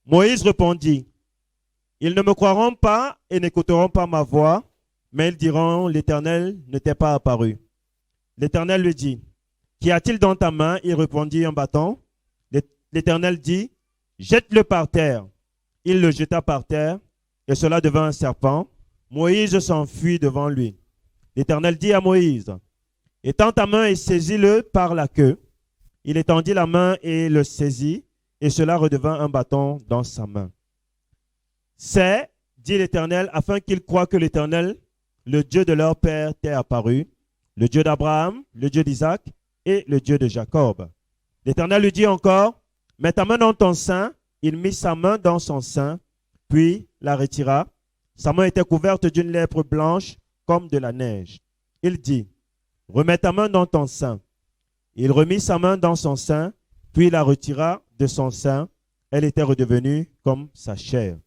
Moïse répondit, ils ne me croiront pas et n'écouteront pas ma voix, mais ils diront, l'Éternel ne t'est pas apparu. L'Éternel lui dit, qu'y a-t-il dans ta main? Il répondit, un bâton. L'Éternel dit, jette-le par terre. Il le jeta par terre, et cela devint un serpent. Moïse s'enfuit devant lui. L'Éternel dit à Moïse, étends ta main et saisis-le par la queue. Il étendit la main et le saisit, et cela redevint un bâton dans sa main. C'est, dit l'Éternel, afin qu'ils croient que l'Éternel, le Dieu de leur père, t'est apparu, le Dieu d'Abraham, le Dieu d'Isaac et le Dieu de Jacob. L'Éternel lui dit encore, mets ta main dans ton sein. Il mit sa main dans son sein, puis la retira. Sa main était couverte d'une lèpre blanche comme de la neige. Il dit, remets ta main dans ton sein. Il remit sa main dans son sein, puis la retira de son sein. Elle était redevenue comme sa chair.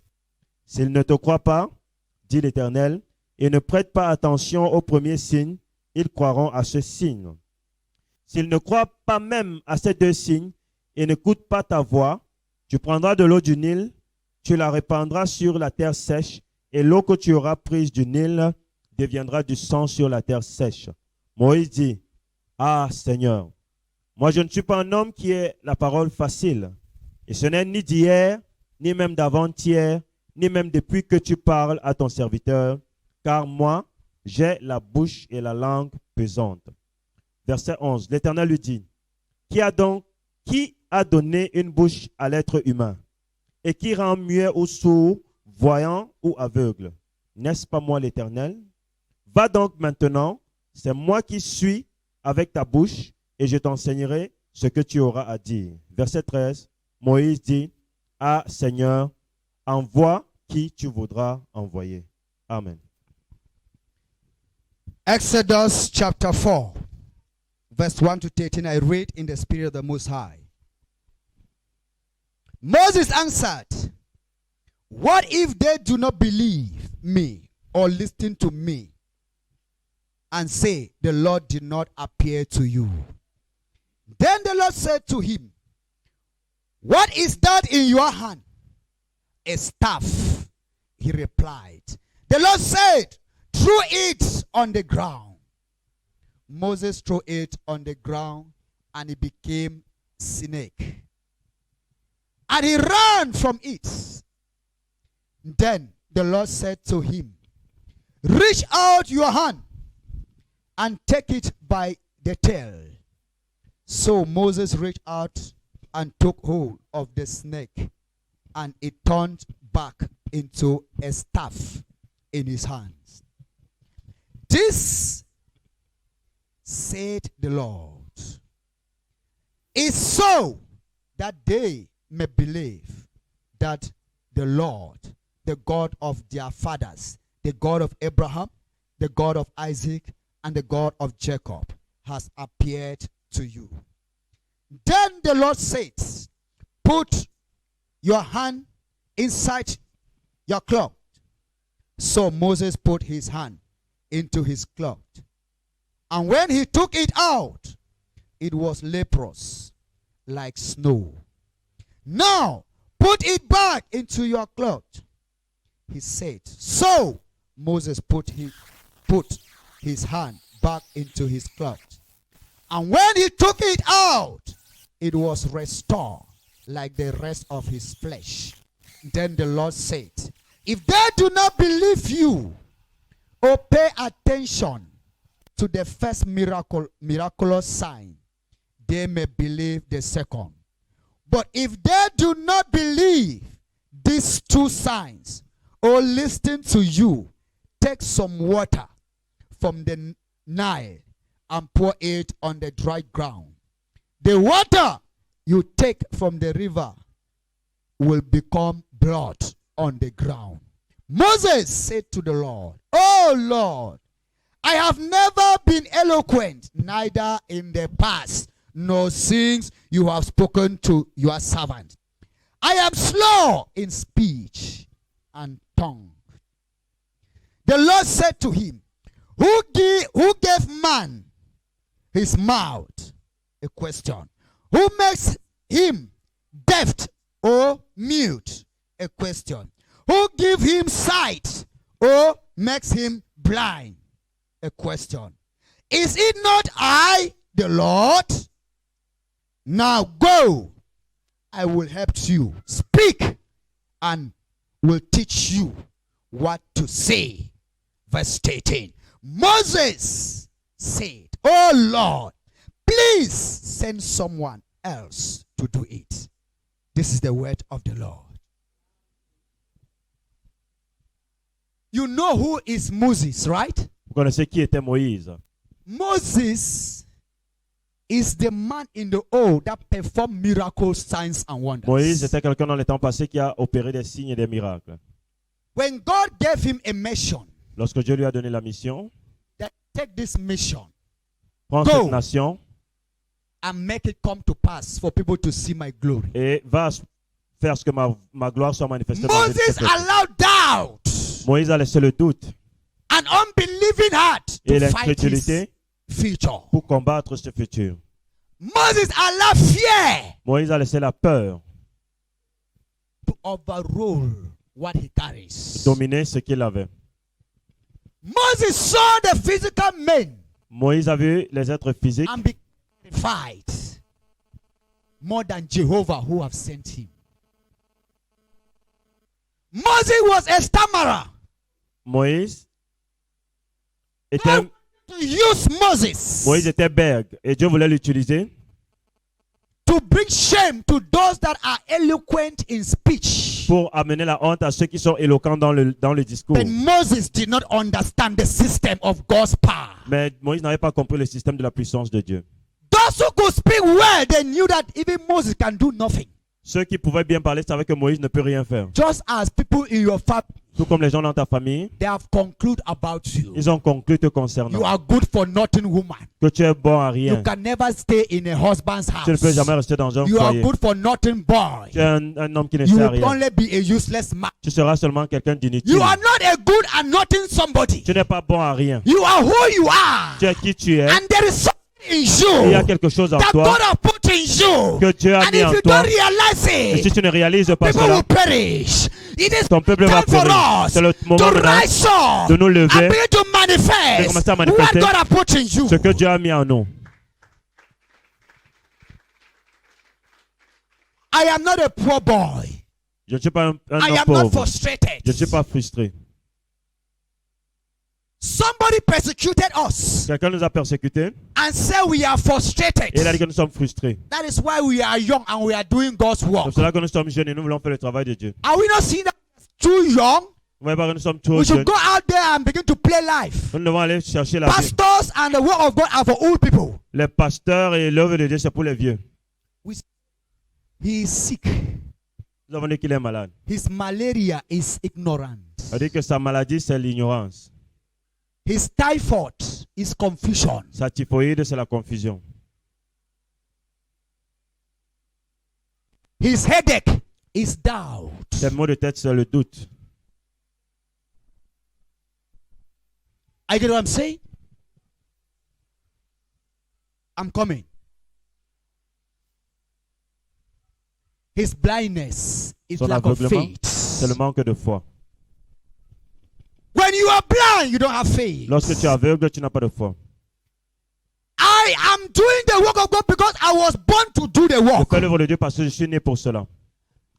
S'il ne te croit pas, dit l'Éternel, et ne prête pas attention au premier signe, ils croiront à ce signe. S'il ne croit pas même à ces deux signes et n'écoute pas ta voix, tu prendras de l'eau du Nil, tu la répandras sur la terre sèche, et l'eau que tu auras prise du Nil deviendra du sang sur la terre sèche. Moïse dit, ah Seigneur, moi je ne suis pas un homme qui ait la parole facile, et ce n'est ni d'hier, ni même d'avant-hier, ni même depuis que tu parles à ton serviteur, car moi, j'ai la bouche et la langue pesante. Verset 11, l'Éternel lui dit, qui a donné une bouche à l'être humain, et qui rend muet ou sourd, voyant ou aveugle? N'est-ce pas moi l'Éternel? Va donc maintenant, c'est moi qui suis avec ta bouche, et je t'enseignerai ce que tu auras à dire. Verset 13, Moïse dit, ah Seigneur, envoie qui tu voudras envoyer. Amen. Exodus chapter 4, verse 1 to 13. I read in the spirit of the Most High. Moses answered, what if they do not believe me or listen to me and say, the Lord did not appear to you? Then the Lord said to him, what is that in your hand? a staff. He replied. The Lord said, throw it on the ground. Moses threw it on the ground, and it became snake. And he ran from it. Then the Lord said to him, reach out your hand and take it by the tail. So Moses reached out and took hold of the snake, and it turned back into a staff in his hands. This, said the Lord, is so that they may believe that the Lord, the God of their fathers, the God of Abraham, the God of Isaac, and the God of Jacob, has appeared to you. Then the Lord said, put your hand inside your cloth. So Moses put his hand into his cloth. And when he took it out, it was leprous, like snow. Now, put it back into your cloth, he said. So Moses put his hand back into his cloth. And when he took it out, it was restored like the rest of his flesh. Then the Lord said, if they do not believe you or pay attention to the first miraculous sign, they may believe the second. But if they do not believe these two signs or listen to you, take some water from the Nile and pour it on the dry ground. The water you take from the river will become blood on the ground. Moses said to the Lord, oh Lord, I have never been eloquent, neither in the past, nor since you have spoken to your servant. I am slow in speech and tongue. The Lord said to him, who gave man his mouth? A question. Who makes him deaf or mute? A question. Who gives him sight or makes him blind? A question. Is it not I, the Lord? Now go, I will help you. Speak, and will teach you what to say. Verse 18. Moses said, oh Lord, please send someone else to do it. This is the word of the Lord. You know who is Moses, right? Vous connaissez qui était Moïse? Moses is the man in the old that performed miracles, signs and wonders. Moïse était quelqu'un dans les temps passés qui a opéré des signes et des miracles. When God gave him a mission, Lorsque Dieu lui a donné la mission, that take this mission prends Go. cette nation and make it come to pass for people to see my glory. et va faire ce que ma gloire soit manifestée dans le Moses peuple. allowed doubt Moïse a laissé le doute and unbelieving heart et to fight his l'incrédulité future. pour combattre ce futur. Moses allowed fear Moïse a laissé la peur to overrule what he carries. dominer ce qu'il avait. Moses saw the physical men Moïse a vu les êtres physiques and be terrified more than Jehovah who have sent him. Moses was a stammerer. Moïse était, God to use Moses Moïse était bergue et Dieu voulait l'utiliser to bring shame to those that are eloquent in speech. pour amener la honte à ceux qui sont éloquents dans le discours. But Moses did not understand the system of God's power. Mais Moïse n'avait pas compris le système de la puissance de Dieu. Those who could speak well, they knew that even Moses can do nothing. Ceux qui pouvaient bien parler savaient que Moïse ne peut rien faire. Just as people in your family, Tout comme les gens dans ta famille, they have concluded about you. ils ont conclu te You concernant are good for nothing, woman. que tu es bon à You rien. can never stay in a husband's Tu ne peux house. jamais rester dans un You are foyer. good for nothing, boy. Tu es un homme qui ne You sert à will rien. only be a useless man. Tu seras seulement quelqu'un d'inutile. You are not a good and nothing somebody. Tu n'es pas bon à rien. You are who you are. Tu es qui tu es. And there is something in Il y a you quelque chose en that toi God has put in you. que Dieu a And mis if en you toi. don't realize Et si it, tu ne réalises pas people cela, will perish. It is Ton peuple va time for périr. us C'est le moment to maintenant rise up de nous and lever, begin to de manifest commencer à what manifester God has put in you. ce que Dieu a mis en nous. I am not a poor boy. Je ne suis pas un I homme am not pauvre. frustrated. Je ne suis pas frustré. Somebody persecuted us Quelqu'un nous a persécutés and said we are frustrated. et il a dit que nous sommes frustrés. That is why we are young and we are doing God's work. C'est pour cela que nous sommes jeunes et nous voulons faire le travail de Dieu. Are we not seeing that too young? Vous voyez pas que nous sommes trop We should jeunes. go out there and begin to play life. Nous devons aller chercher la vie. Pastors and the word of God are for old people. Les pasteurs et l'œuvre de Dieu, c'est pour les vieux. He is sick. Nous avons dit qu'il est malade. His malaria is ignorance. On dit que sa maladie, c'est l'ignorance. His typhoid is confusion. Sa typhoïde, c'est la confusion. His headache is doubt. Ses maux de tête, c'est le doute. I get what I'm saying? I'm coming. His blindness is Son lack of aveuglement, faith. c'est le manque de foi. When you are blind, you don't have faith. Lorsque tu es aveugle, tu n'as pas de foi. I am doing the work of God because I was born to do the Je work. fais l'œuvre de Dieu parce que je suis né pour cela.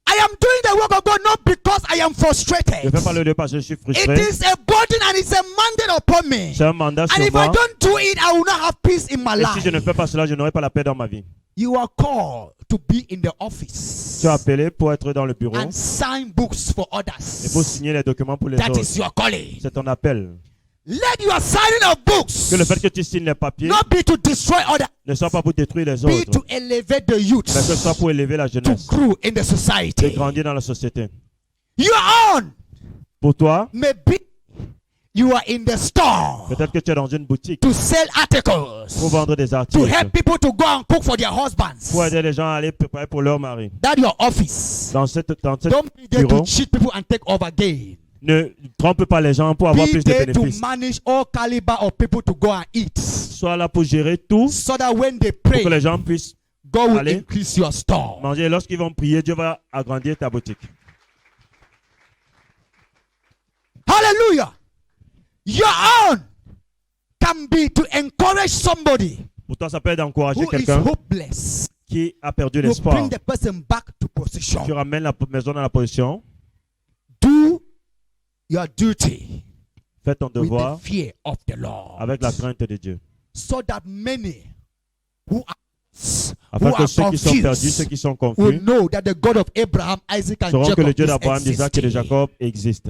I am doing the work of God not because I am Je frustrated. fais pas l'œuvre de Dieu parce que je suis It frustré. is a burden and it's a mandate upon me. C'est un mandat And sur if I moi. don't do it, I will not have peace in my Et si je ne life. fais pas cela, je n'aurai pas la paix dans ma vie. You are called to be in the office Tu es appelé pour être dans le bureau and sign books for et pour others. signer les documents pour les That autres. is your calling. C'est ton appel. Let your signing of books Que le fait que tu signes les papiers not be to destroy others, ne soit pas pour détruire les be to autres, elevate the youth, mais que ce soit pour élever la to jeunesse, grow in the de society. grandir dans la société. Your own Pour toi, may be you are in the store peut-être que tu es dans une boutique to sell pour articles, vendre des to articles, help people to go and cook for their husbands. pour aider les gens à aller préparer pour leur mari. That your office. Dans cette Don't be there bureau, to cheat people and take over again. ne trompe pas les gens pour avoir Be plus de there to bénéfices. manage all caliber of people to go and eat, Sois là pour gérer tout, so that when they pour que les pray, gens puissent God will Allez. increase your store. manger. Et lorsqu'ils vont prier, Dieu va agrandir ta boutique. Hallelujah. Your own can be to encourage somebody Pour toi, ça peut être d'encourager who is quelqu'un hopeless. qui a perdu To l'espoir. bring the person back to position. Tu ramènes la maison dans la position. Do your duty Fais ton with the devoir fear of the Lord, avec la crainte de Dieu. so that many who are Afin who que are ceux qui sont perdus, ceux confused qui sont will confus, know that the God of Abraham, Isaac, and sauront que le Jacob Dieu is d'Abraham, d'Isaac et de existing. Jacob existe.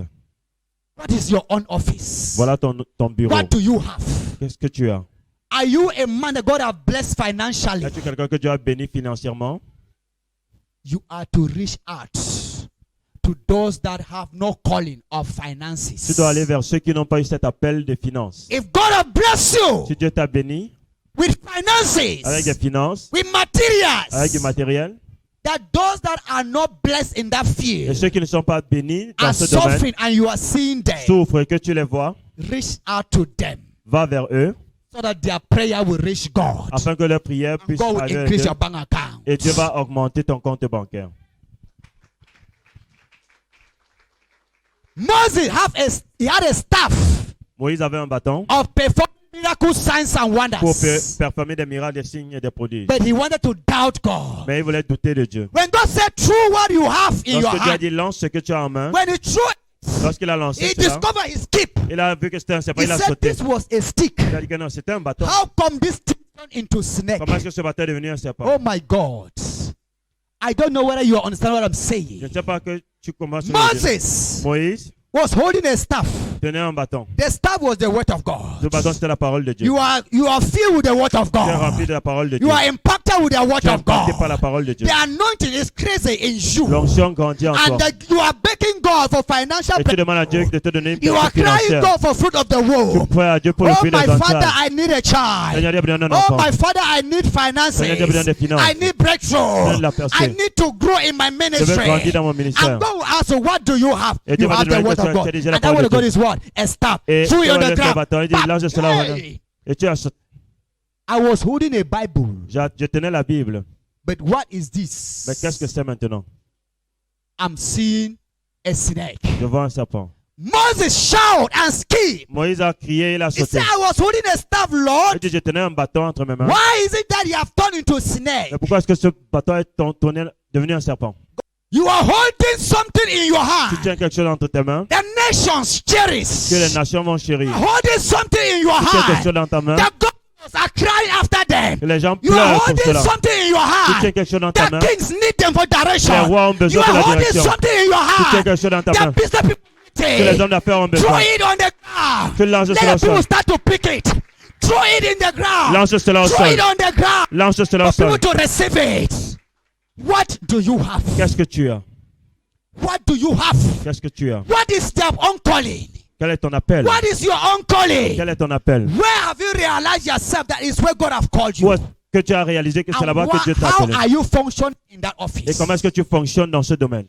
What is your own office? Voilà ton bureau. What do you have? Qu'est-ce que tu as? Are you a man that God has blessed financially? Es-tu quelqu'un que Dieu a béni financièrement? You are to reach out to those that have no calling of Tu finances. dois aller vers ceux qui n'ont pas eu cet appel de finances. If God has blessed you Si Dieu t'a béni with avec des finances, finances, with avec du materials, matériel, that those that are not blessed in that et field ceux qui ne sont pas bénis dans are ce domaine suffering, and you are seeing them, souffrent et que tu les vois, reach out to them va vers eux so that their prayer will reach God. afin que leur prière And puisse God will aller à increase Dieu your bank account. et Dieu va augmenter ton compte bancaire. Moses had a staff Moïse avait un bâton of performing miracle signs and pour wonders, performer des miracles, des signes et des prodiges. but he wanted to doubt God. Mais il voulait douter de Dieu. When God said, "Through what you have in your Lorsque Dieu a hand," dit lance ce que tu as en main, when he threw lorsqu'il a lancé he cela, discovered his skip. il a vu que c'était un serpent, He il a said sauté. this was a stick. Il a dit que non, c'était un bâton. How come this stick turned into snake? Comment est-ce que ce bâton est devenu un serpent? Oh my God. I don't know whether you understand what I'm Je saying. ne sais pas que tu commences à le dire. Moses Moïse was holding a staff. tenait un bâton. The staff was the word of Ce God. bâton, c'était la parole de Dieu. You are filled with the word of Tu es rempli God. de la parole de Dieu. You are impacted with the word Tu es of impacté par la God. parole de Dieu. The anointing is crazy in you. L'onction grandit en toi. And you are begging God for financial Et tu demandes à Dieu de te donner une You are personne crying financière. God for fruit of the Tu womb. pries à Dieu pour le Oh fruit my des Father, entrailles. I need a child. Seigneur, Dieu, donne un Oh enfant. my Father, I need finances. Seigneur, Dieu, donne des finances. I need breakthrough. Donne la percée. I need to grow in my Je veux grandir ministry. dans mon And ministère. God will ask, what do you have? Et Dieu You va te have the demander word que of tu as God. déjà la And that word parole of de God Dieu. is what? A staff. Et Throw it on tu the enlèves le bâton. Il dit, ground. lâche cela. Voilà. Hey, Et tu as, I was holding a Bible. je tenais la Bible. But what is Mais this? qu'est-ce que c'est maintenant? I'm seeing a snake. devant un serpent. Moses shouted and screamed. Moïse a crié, il a He sauté. said, I was holding a staff, Lord. Il dit, je tenais un bâton entre mes mains. Why is it that you have turned into a snake? Mais pourquoi est-ce que ce bâton est devenu un serpent? You are holding something in your Tu hand. tiens quelque chose entre tes mains The nations cherish. que les nations vont chérir. Holding something in your Tu tiens quelque hand. chose dans ta main The gods are crying after them. que les gens You are pleurent pour holding cela. something in your Tu tiens hand. quelque chose dans ta main. The kings need them for direction. Les rois ont You besoin are de la holding direction. something in your Tu tiens hand. quelque chose dans ta The main business people que les need hommes d'affaires ont it. Throw besoin. it on the ground. Tu lances Let cela au the people sol. start to pick it. Throw it in the ground. Lance cela au Throw sol. it on the ground. Lance cela au For people sol. to receive it. What do you have? Qu'est-ce que tu as? What do you have? Qu'est-ce que tu as? What is their own calling? Quel est ton appel? What is your own calling? Quel est ton appel? Where have you realized yourself that is where God have called you? Où est-ce que tu as réalisé que c'est And là-bas que Dieu t'a how appelé? are you functioning in that Et office? comment est-ce que tu fonctionnes dans ce domaine?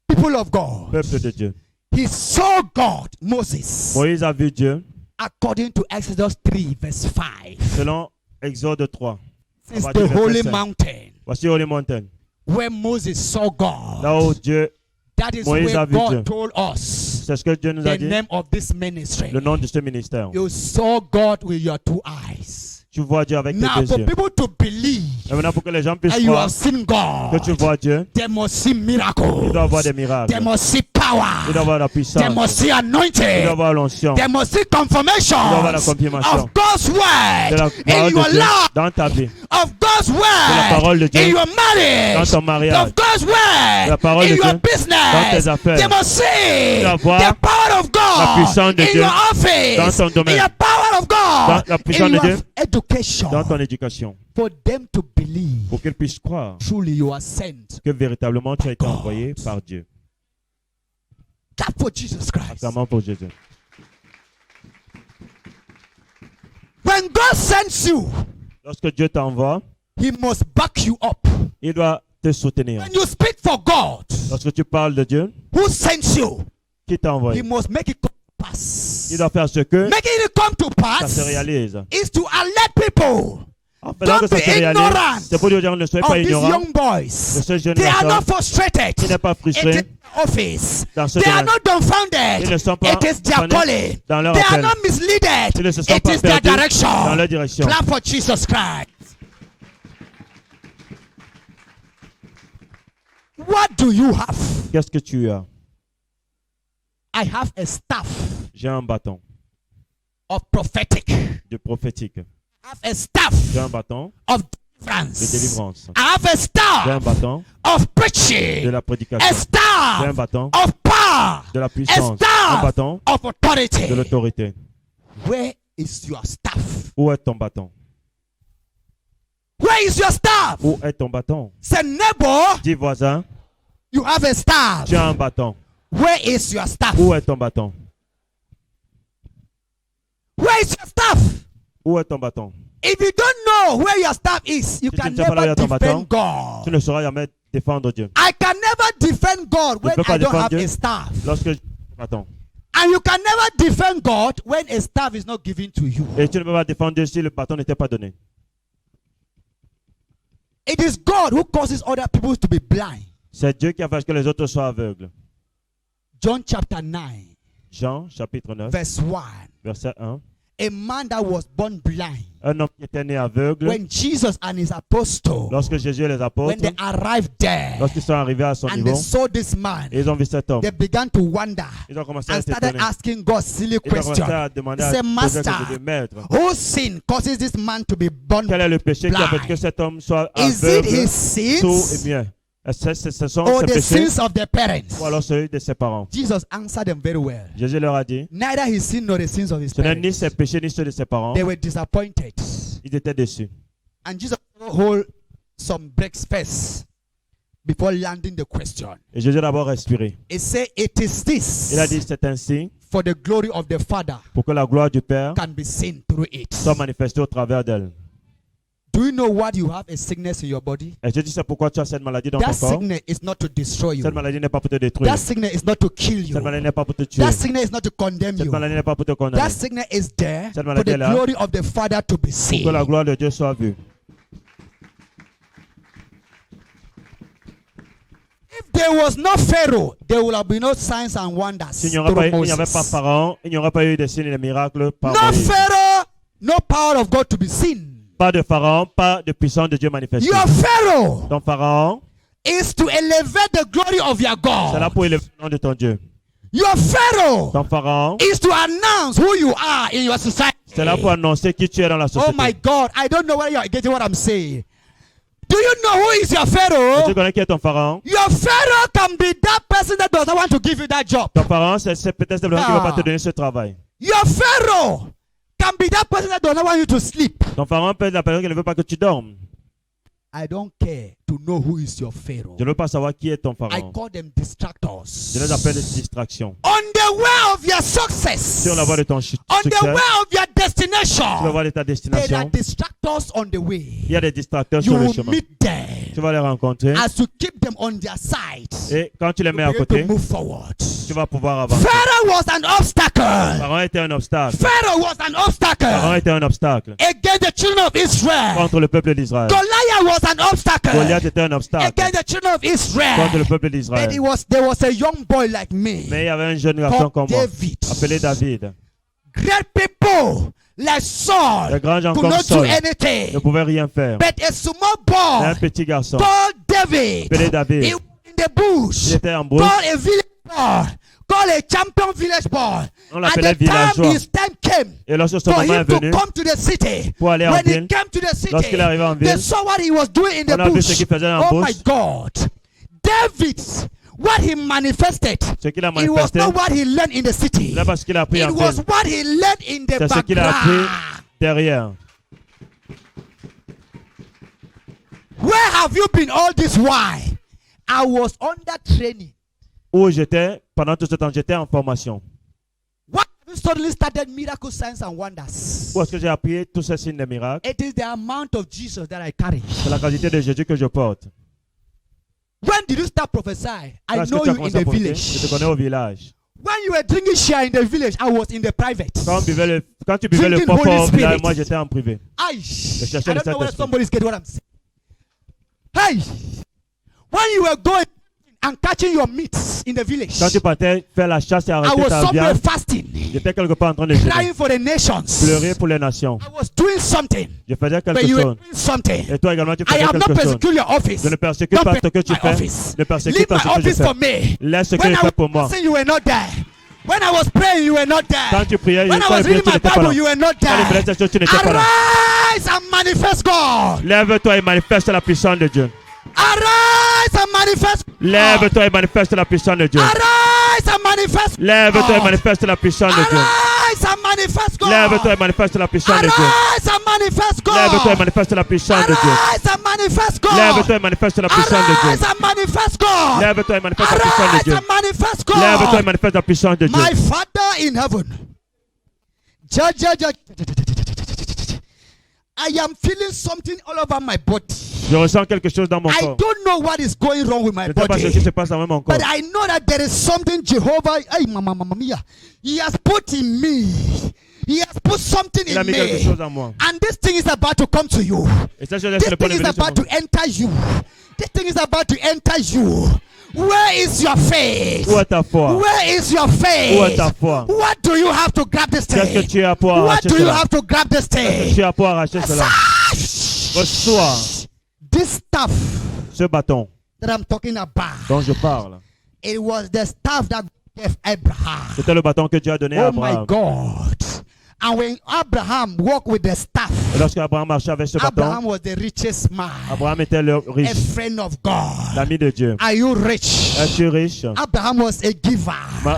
People of God. Peuple de Dieu. He saw God, Moses, Moïse a vu Dieu according to Exodus 3 verse 5. selon Exode 3. It's partir the du verset holy 5. mountain Voici Holy Mountain. where Moses saw God. Là où Dieu, That is Moïse where a vu Dieu. God told us c'est ce que Dieu nous a the dit, name of this ministry. le nom de ce ministère. You saw God with your two eyes. Tu vois Dieu avec tes Now, deux for yeux. people to believe Et maintenant, pour que les gens puissent that you croire have seen que tu God, vois Dieu, they must see il miracles. doit avoir des miracles. They must see Il doit power. avoir la They puissance. must see Il doit anointing. avoir l'onction. They must see confirmation Il doit avoir la confirmation of God's De la word in parole your de Dieu life, dans ta vie. of God's la parole de word Dieu in your Dans marriage, ton mariage. of God's La word parole de in your Dieu dans business. tes affaires. They must see Tu dois voir the power of la puissance God de in Dieu your office, dans ton domaine. in the power of Dans God la puissance in de your Dieu education, dans ton éducation. for them to believe Pour qu'ils puissent croire truly you are sent. que véritablement tu as été envoyé par Dieu. Clap for Jesus Christ. Acclamons pour Jésus. When God sends you, Lorsque Dieu t'envoie, He must back you up. il doit te soutenir. When you speak for God, Lorsque tu parles de Dieu, who sends you, qui t'a He envoyé? must make it come to pass. Il doit faire ce que Making it come to ça se pass réalise. is to alert people En faisant que Don't ça se be ignorant réalise, c'est pour dire aux gens, ne soyez of pas these ignorants young boys. de ce jeune They are garçon not frustrated. qui n'est pas It frustré is office. dans ce They are domaine. not dumbfounded. Ils ne sont pas It is their paniques calling. dans leur They are appel. not misleaded. Ils ne se sont It pas is their perdus direction. dans leur direction. Clap for Jesus Christ. What do you have? Qu'est-ce que tu as? I have a staff J'ai un bâton of prophetic. de prophétique. I have a staff J'ai un bâton of de deliverance. délivrance. I have a J'ai un staff bâton of de preaching. la A prédication. J'ai un staff bâton of power. de la A puissance. Un staff bâton of de authority. l'autorité. Where is your staff? Où est ton bâton? Where is your staff? Où est ton bâton? Say, neighbor, Dis voisin, you have a staff. tu as un bâton. Where is your staff? Où est ton bâton? Where is your staff? Où est ton bâton? If you don't know where your staff is, you Si tu can ne sais pas là où never est ton bâton, defend God. Tu ne sauras jamais défendre Dieu. I can never defend God when peux pas I don't défendre have Dieu. a staff. Lorsque j'ai un bâton. And you can never defend God when a staff is not given to you. Et tu ne peux pas défendre Dieu si le bâton n'était pas donné. It is God who causes other people to be blind. C'est Dieu qui a fait que les autres soient aveugles. John chapter 9, Jean chapitre 9, verse 1. verset 1. A man that was born blind. Un homme qui était né aveugle, When Jesus and his apostles, lorsque Jésus et les when apôtres, they arrived there, lorsqu'ils sont arrivés à son and niveau, they saw this man, et ils ont vu cet homme, they began to wonder ils ont commencé à and être started étonnés. asking God silly Ils ont commencé questions. à demander Say, à poser Master, quelque chose de maître. whose sin causes this man to be born? Quel est le péché qui a fait blind? que cet homme soit Is it aveugle, his sourd et sins muet? Ce sont or ses the péchés sins of their parents? ou alors celui de ses parents. Jesus answered them very well. Jésus leur a dit, Neither his sin nor the sins of his ce n'est ni parents. ses péchés ni ceux de ses parents. They were disappointed. Ils étaient déçus. And Jesus hold some breaks first before landing the question. Et Jésus a d'abord respiré. He said, it is Il a this dit, c'est ainsi for the glory of the Father pour que la gloire du Père can be seen through it. soit manifestée au travers d'elle. Do you know what you have a sickness in your body? Et je dis, c'est pourquoi tu as cette maladie dans That ton corps. sickness is not to destroy you. Cette maladie n'est pas pour te détruire. That sickness is not to kill you. Cette maladie n'est pas pour te tuer. That sickness is not to condemn Cette you. maladie n'est pas pour te condamner. That sickness is there Cette for maladie the est là glory of the Father to be Pour seen. que la gloire de Dieu soit vue. If there was no Pharaoh, there would have been no signs and wonders. S'il n'y avait pas Moses. Pharaon, il n'y aurait pas eu de signes et de miracles par No Moïse. Pharaoh, no power of God to be seen. Pas de Pharaon, pas de puissance de Dieu manifestée. Your Pharaoh Ton Pharaon, is to elevate the glory of your c'est là God. pour élever le nom de ton Dieu. Your Pharaoh Ton Pharaon, is to announce who you are in your society. c'est là pour annoncer qui tu es dans la Oh société. my God, I don't know whether you are getting what I'm saying. Do you know who is your Pharaoh? Tu connais qui est ton Pharaon? Your Pharaoh can be that person that doesn't want to give you that job. Ton Pharaon, c'est peut-être le qui ne va pas te donner ce travail. Your Pharaoh can be that person that doesn't want you to sleep. Ton Pharaon peut être la personne qui ne veut pas que tu dormes. I don't care to know who is your Pharaoh. Je ne veux pas savoir qui est ton I Pharaon. call them distractors. Je les appelle des distractions. On the way of your success. Sur la voie de ton On succès, the way of your sur la destination. voie de ta There are destination, distractors on the way. il y a des distracteurs You sur le will chemin. meet them. Tu vas les rencontrer As you keep them on their side, et quand tu les mets à you begin côté, to move forward. tu vas pouvoir avancer. Pharaoh was an obstacle. Pharaon était un obstacle. Pharaoh was an Pharaon obstacle était un obstacle against the children of Israel. contre le peuple d'Israël. Goliath was an obstacle Goliath était un obstacle against the children of contre le Israel. peuple But d'Israël. there was a young boy like me Mais il y avait un jeune garçon called comme moi, David. appelé David. Great people like Saul Les grands gens could comme not do Saul ne anything. pouvaient rien faire. But a small Mais un boy petit garçon, called David, appelé David, he was in the bush, il était en brousse. called a village boy, called a champion village boy. On At l'appelait the time villageois. his time came Et lorsque son for moment him est to venu, come to the city. pour aller en When he ville, came to the city, lorsqu'il est arrivé en they ville, saw what he was doing in the on a vu bush. ce qu'il faisait en Oh bush. my God. David, what he manifested, Ce qu'il a it was manifesté, not what he learned in the city. c'est parce qu'il a appris It en was ville. what he learned in the C'est ce qu'il a appris background. derrière. Where have you been all this while? I was under training. Où j'étais, pendant tout ce temps, j'étais en formation. Why have you suddenly started miracle signs and wonders? Où est-ce que j'ai appris tous ces signes de miracles? It is the amount of Jesus that I carry. C'est la qualité de Jésus que je porte. When did you start prophesying? I Quand est-ce que know tu as you in commencé à the porter? village. Je te connais au village. When you were drinking share in the village, I was in the private. Quand tu buvais le Drinking propre Holy au village, Spirit. moi j'étais en privé. I cherchais don't le know whether Saint-Esprit. somebody's getting what I'm saying. Hey, when you were going and catching your meats in the village, Quand tu partais faire la chasse et I arrêter was ta somewhere viande, fasting, j'étais quelque part en train de jeûner, crying for the nations. pleurer pour les nations. I was doing something, Je faisais but quelque you were chose. doing something. Et toi également, tu I faisais have not quelque chose. persecuted your office. Je ne persécute Don't pas ce que persecute tu my fais. office. Ne persécute Leave pas my ce que je office fais. for me. Laisse ce que When je I fais was pour moi. praying, you were not there. When I was praying, you were not there. Quand tu priais, When I was reading my tu n'étais pas Bible, là. you were not Quand tu there. faisais cette chose, tu n'étais pas là. Arise and manifest God. Lève-toi et manifeste la puissance de Dieu. Arise and manifest God. Lève-toi et manifeste la puissance de Dieu. Arise and manifest God. Lève-toi et manifeste la puissance de Dieu. Arise and manifest God. Lève-toi et manifeste la puissance de Dieu. Arise and manifest God. Lève-toi et manifeste la puissance de Dieu. Arise and manifest God. Lève-toi et manifeste la puissance de Arise Dieu. and manifest God. Lève-toi et manifeste la puissance de Arise Dieu. and manifest God. Lève-toi et manifeste la puissance de Dieu. My Father in heaven. I am feeling something all over my body. Je ressens quelque chose dans mon I corps. don't know what is going wrong with my Je ne sais pas ce qui body. se passe dans mon corps. But I know that there is something Jehovah, hey, mama mia, He has put in me. He has put something Il a in mis quelque me. chose en moi. And this thing is about to come to you. Et ça, je This laisse le point thing de is venir sur about to moi. enter you. This thing is about to enter you. Where is your faith? Où est ta foi? Where is your Où est ta faith? foi? What do you have to grab this Qu'est-ce que thing? tu as pour What arracher do you cela? have to grab this Qu'est-ce que thing? tu as pour arracher cela? Reçois This stuff ce bâton that I'm talking about, dont je parle. it was the stuff that gave Abraham. C'était le bâton que Dieu a donné à Oh my Abraham. God. And when Abraham walked with the staff, Et lorsque Abraham marchait avec ce Abraham bâton, was the richest man, Abraham était le a riche, friend of God. l'ami de Dieu. Are you rich? Es-tu riche? Abraham was a giver.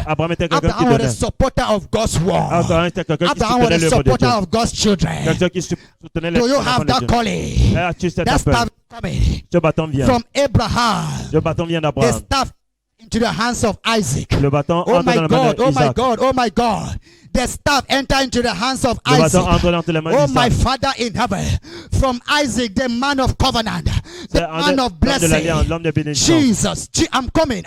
Abraham était quelqu'un qui Abraham was a donnait. supporter of God's word. Abraham était quelqu'un qui Abraham was soutenait a l'œuvre de supporter Dieu. of God's children. Quelqu'un qui soutenait les Do you enfants have de that Dieu. calling? As-tu cet That appel? staff coming Ce bâton vient. from Abraham. Ce bâton vient The d'Abraham. staff into the hands of Isaac. Le bâton Oh entre my dans la main God, oh my d'Isaac. God, oh my God. The staff enter into the hands of Le bâton Isaac. entre dans les mains Oh my d'Isaac. Father in heaven. From Isaac, the man of covenant. C'est the man of l'homme de l'alliance, blessing. l'homme de bénédiction. Jesus, I'm coming.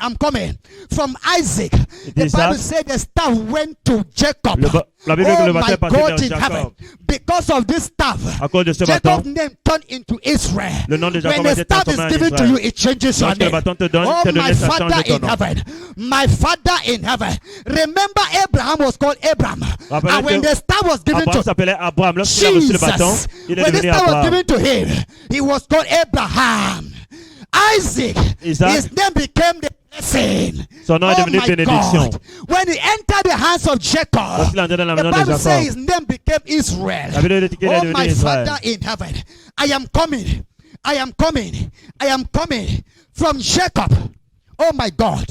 From Isaac, the D'Isaac. Bible said the staff went to Jacob. La Bible dit que Oh le my bâton est parti God vers in heaven. Jacob. Because of this staff, À cause de ce bâton, Jacob's name turned into Israel. le nom de Jacob When a the été staff is transformé en given to Israël. you, it changes your Lorsque le name. bâton te donne, Oh t'es my donné, ça Father change ton in nom. heaven, my Father in heaven. Remember Abraham was called Abraham. Rappelez And when que the staff was given Abraham to s'appelait Abraham. Lorsqu'il a reçu le bâton, Jesus, il est when the devenu staff was Abraham. given to him, he was called Abraham. Isaac, Isaac. his name became the blessing. Son nom est Oh devenu my bénédiction. God. When he entered the hands of Jacob, Lorsqu'il est entré dans la the maison de Bible says Jacob, his name became Israel. la Bible dit qu'il est Oh devenu my Israël. Father in heaven, I am coming. I am coming. I am coming from Jacob. Oh my God.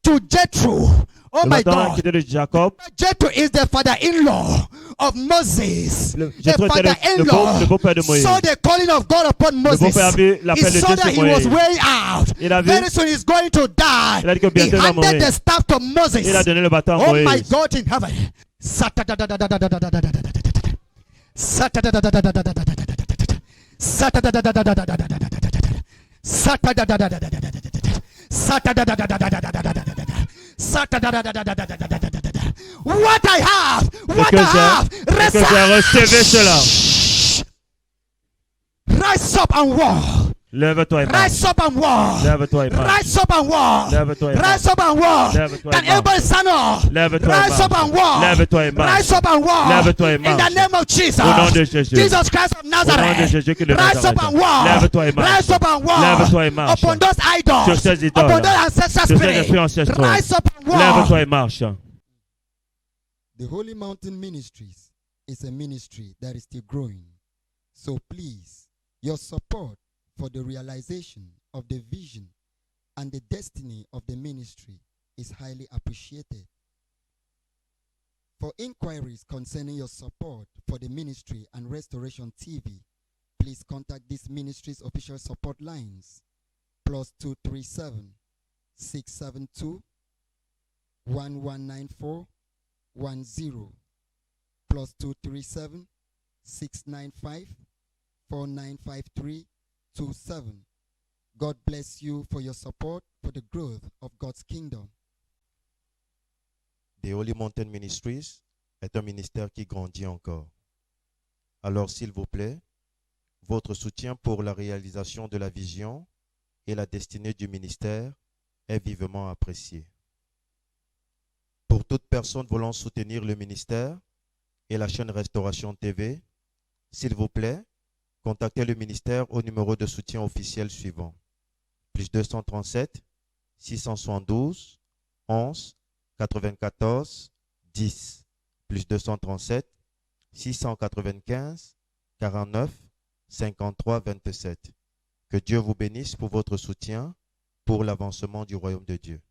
To Jethro. Oh Le my bâton qui God. était de Jacob, Jethro is the father-in-law of Moses. The Jethro était father-in-law le beau-père de Moïse. saw the calling of God upon Moses. beau-père a vu He l'appel de saw Dieu that sur he was Moïse. way out. Il a vu, Very soon he's going to die. il a dit que He bientôt il va handed mourir. the staff to Moses. Il a donné le bâton à Oh my Moïse. God in heaven. What I have, what I have, Que j'ai recevé cela. rise up and walk. Lève-toi et marche. Rise up and walk. Lève-toi et marche. Rise up and walk. Lève-toi et marche. Rise up and walk. Lève-toi et Can marche. everybody stand up? Lève-toi et Rise up marche. and walk. Lève-toi et marche. Rise up and walk. Lève-toi et In marche. the name of Jesus. Au nom de Jésus. Jesus Christ of Au nom de Nazareth. Jésus qui est de Rise up Nazareth. and walk. Lève-toi et marche. Rise up and walk. Lève-toi et marche. Upon those Sur idols. ces idoles. Upon those ancestral Sur ces esprits spirits. ancestraux. Rise up and walk. Lève-toi et marche. The Holy Mountain Ministries is a ministry that is still growing. So please, your support for the realization of the vision and the destiny of the ministry is highly appreciated. For inquiries concerning your support for the ministry and Restoration TV, please contact this ministry's official support lines +237 672 1194 10 +237 695 4953 27. God bless you for your support for the growth of God's kingdom. The Holy Mountain Ministries est un ministère qui grandit encore. Alors, s'il vous plaît, votre soutien pour la réalisation de la vision et la destinée du ministère est vivement apprécié. Pour toute personne voulant soutenir le ministère et la chaîne Restauration TV, s'il vous plaît, contactez le ministère au numéro de soutien officiel suivant. +237 672 11 94 10. +237 695 49 53 27. Que Dieu vous bénisse pour votre soutien pour l'avancement du royaume de Dieu.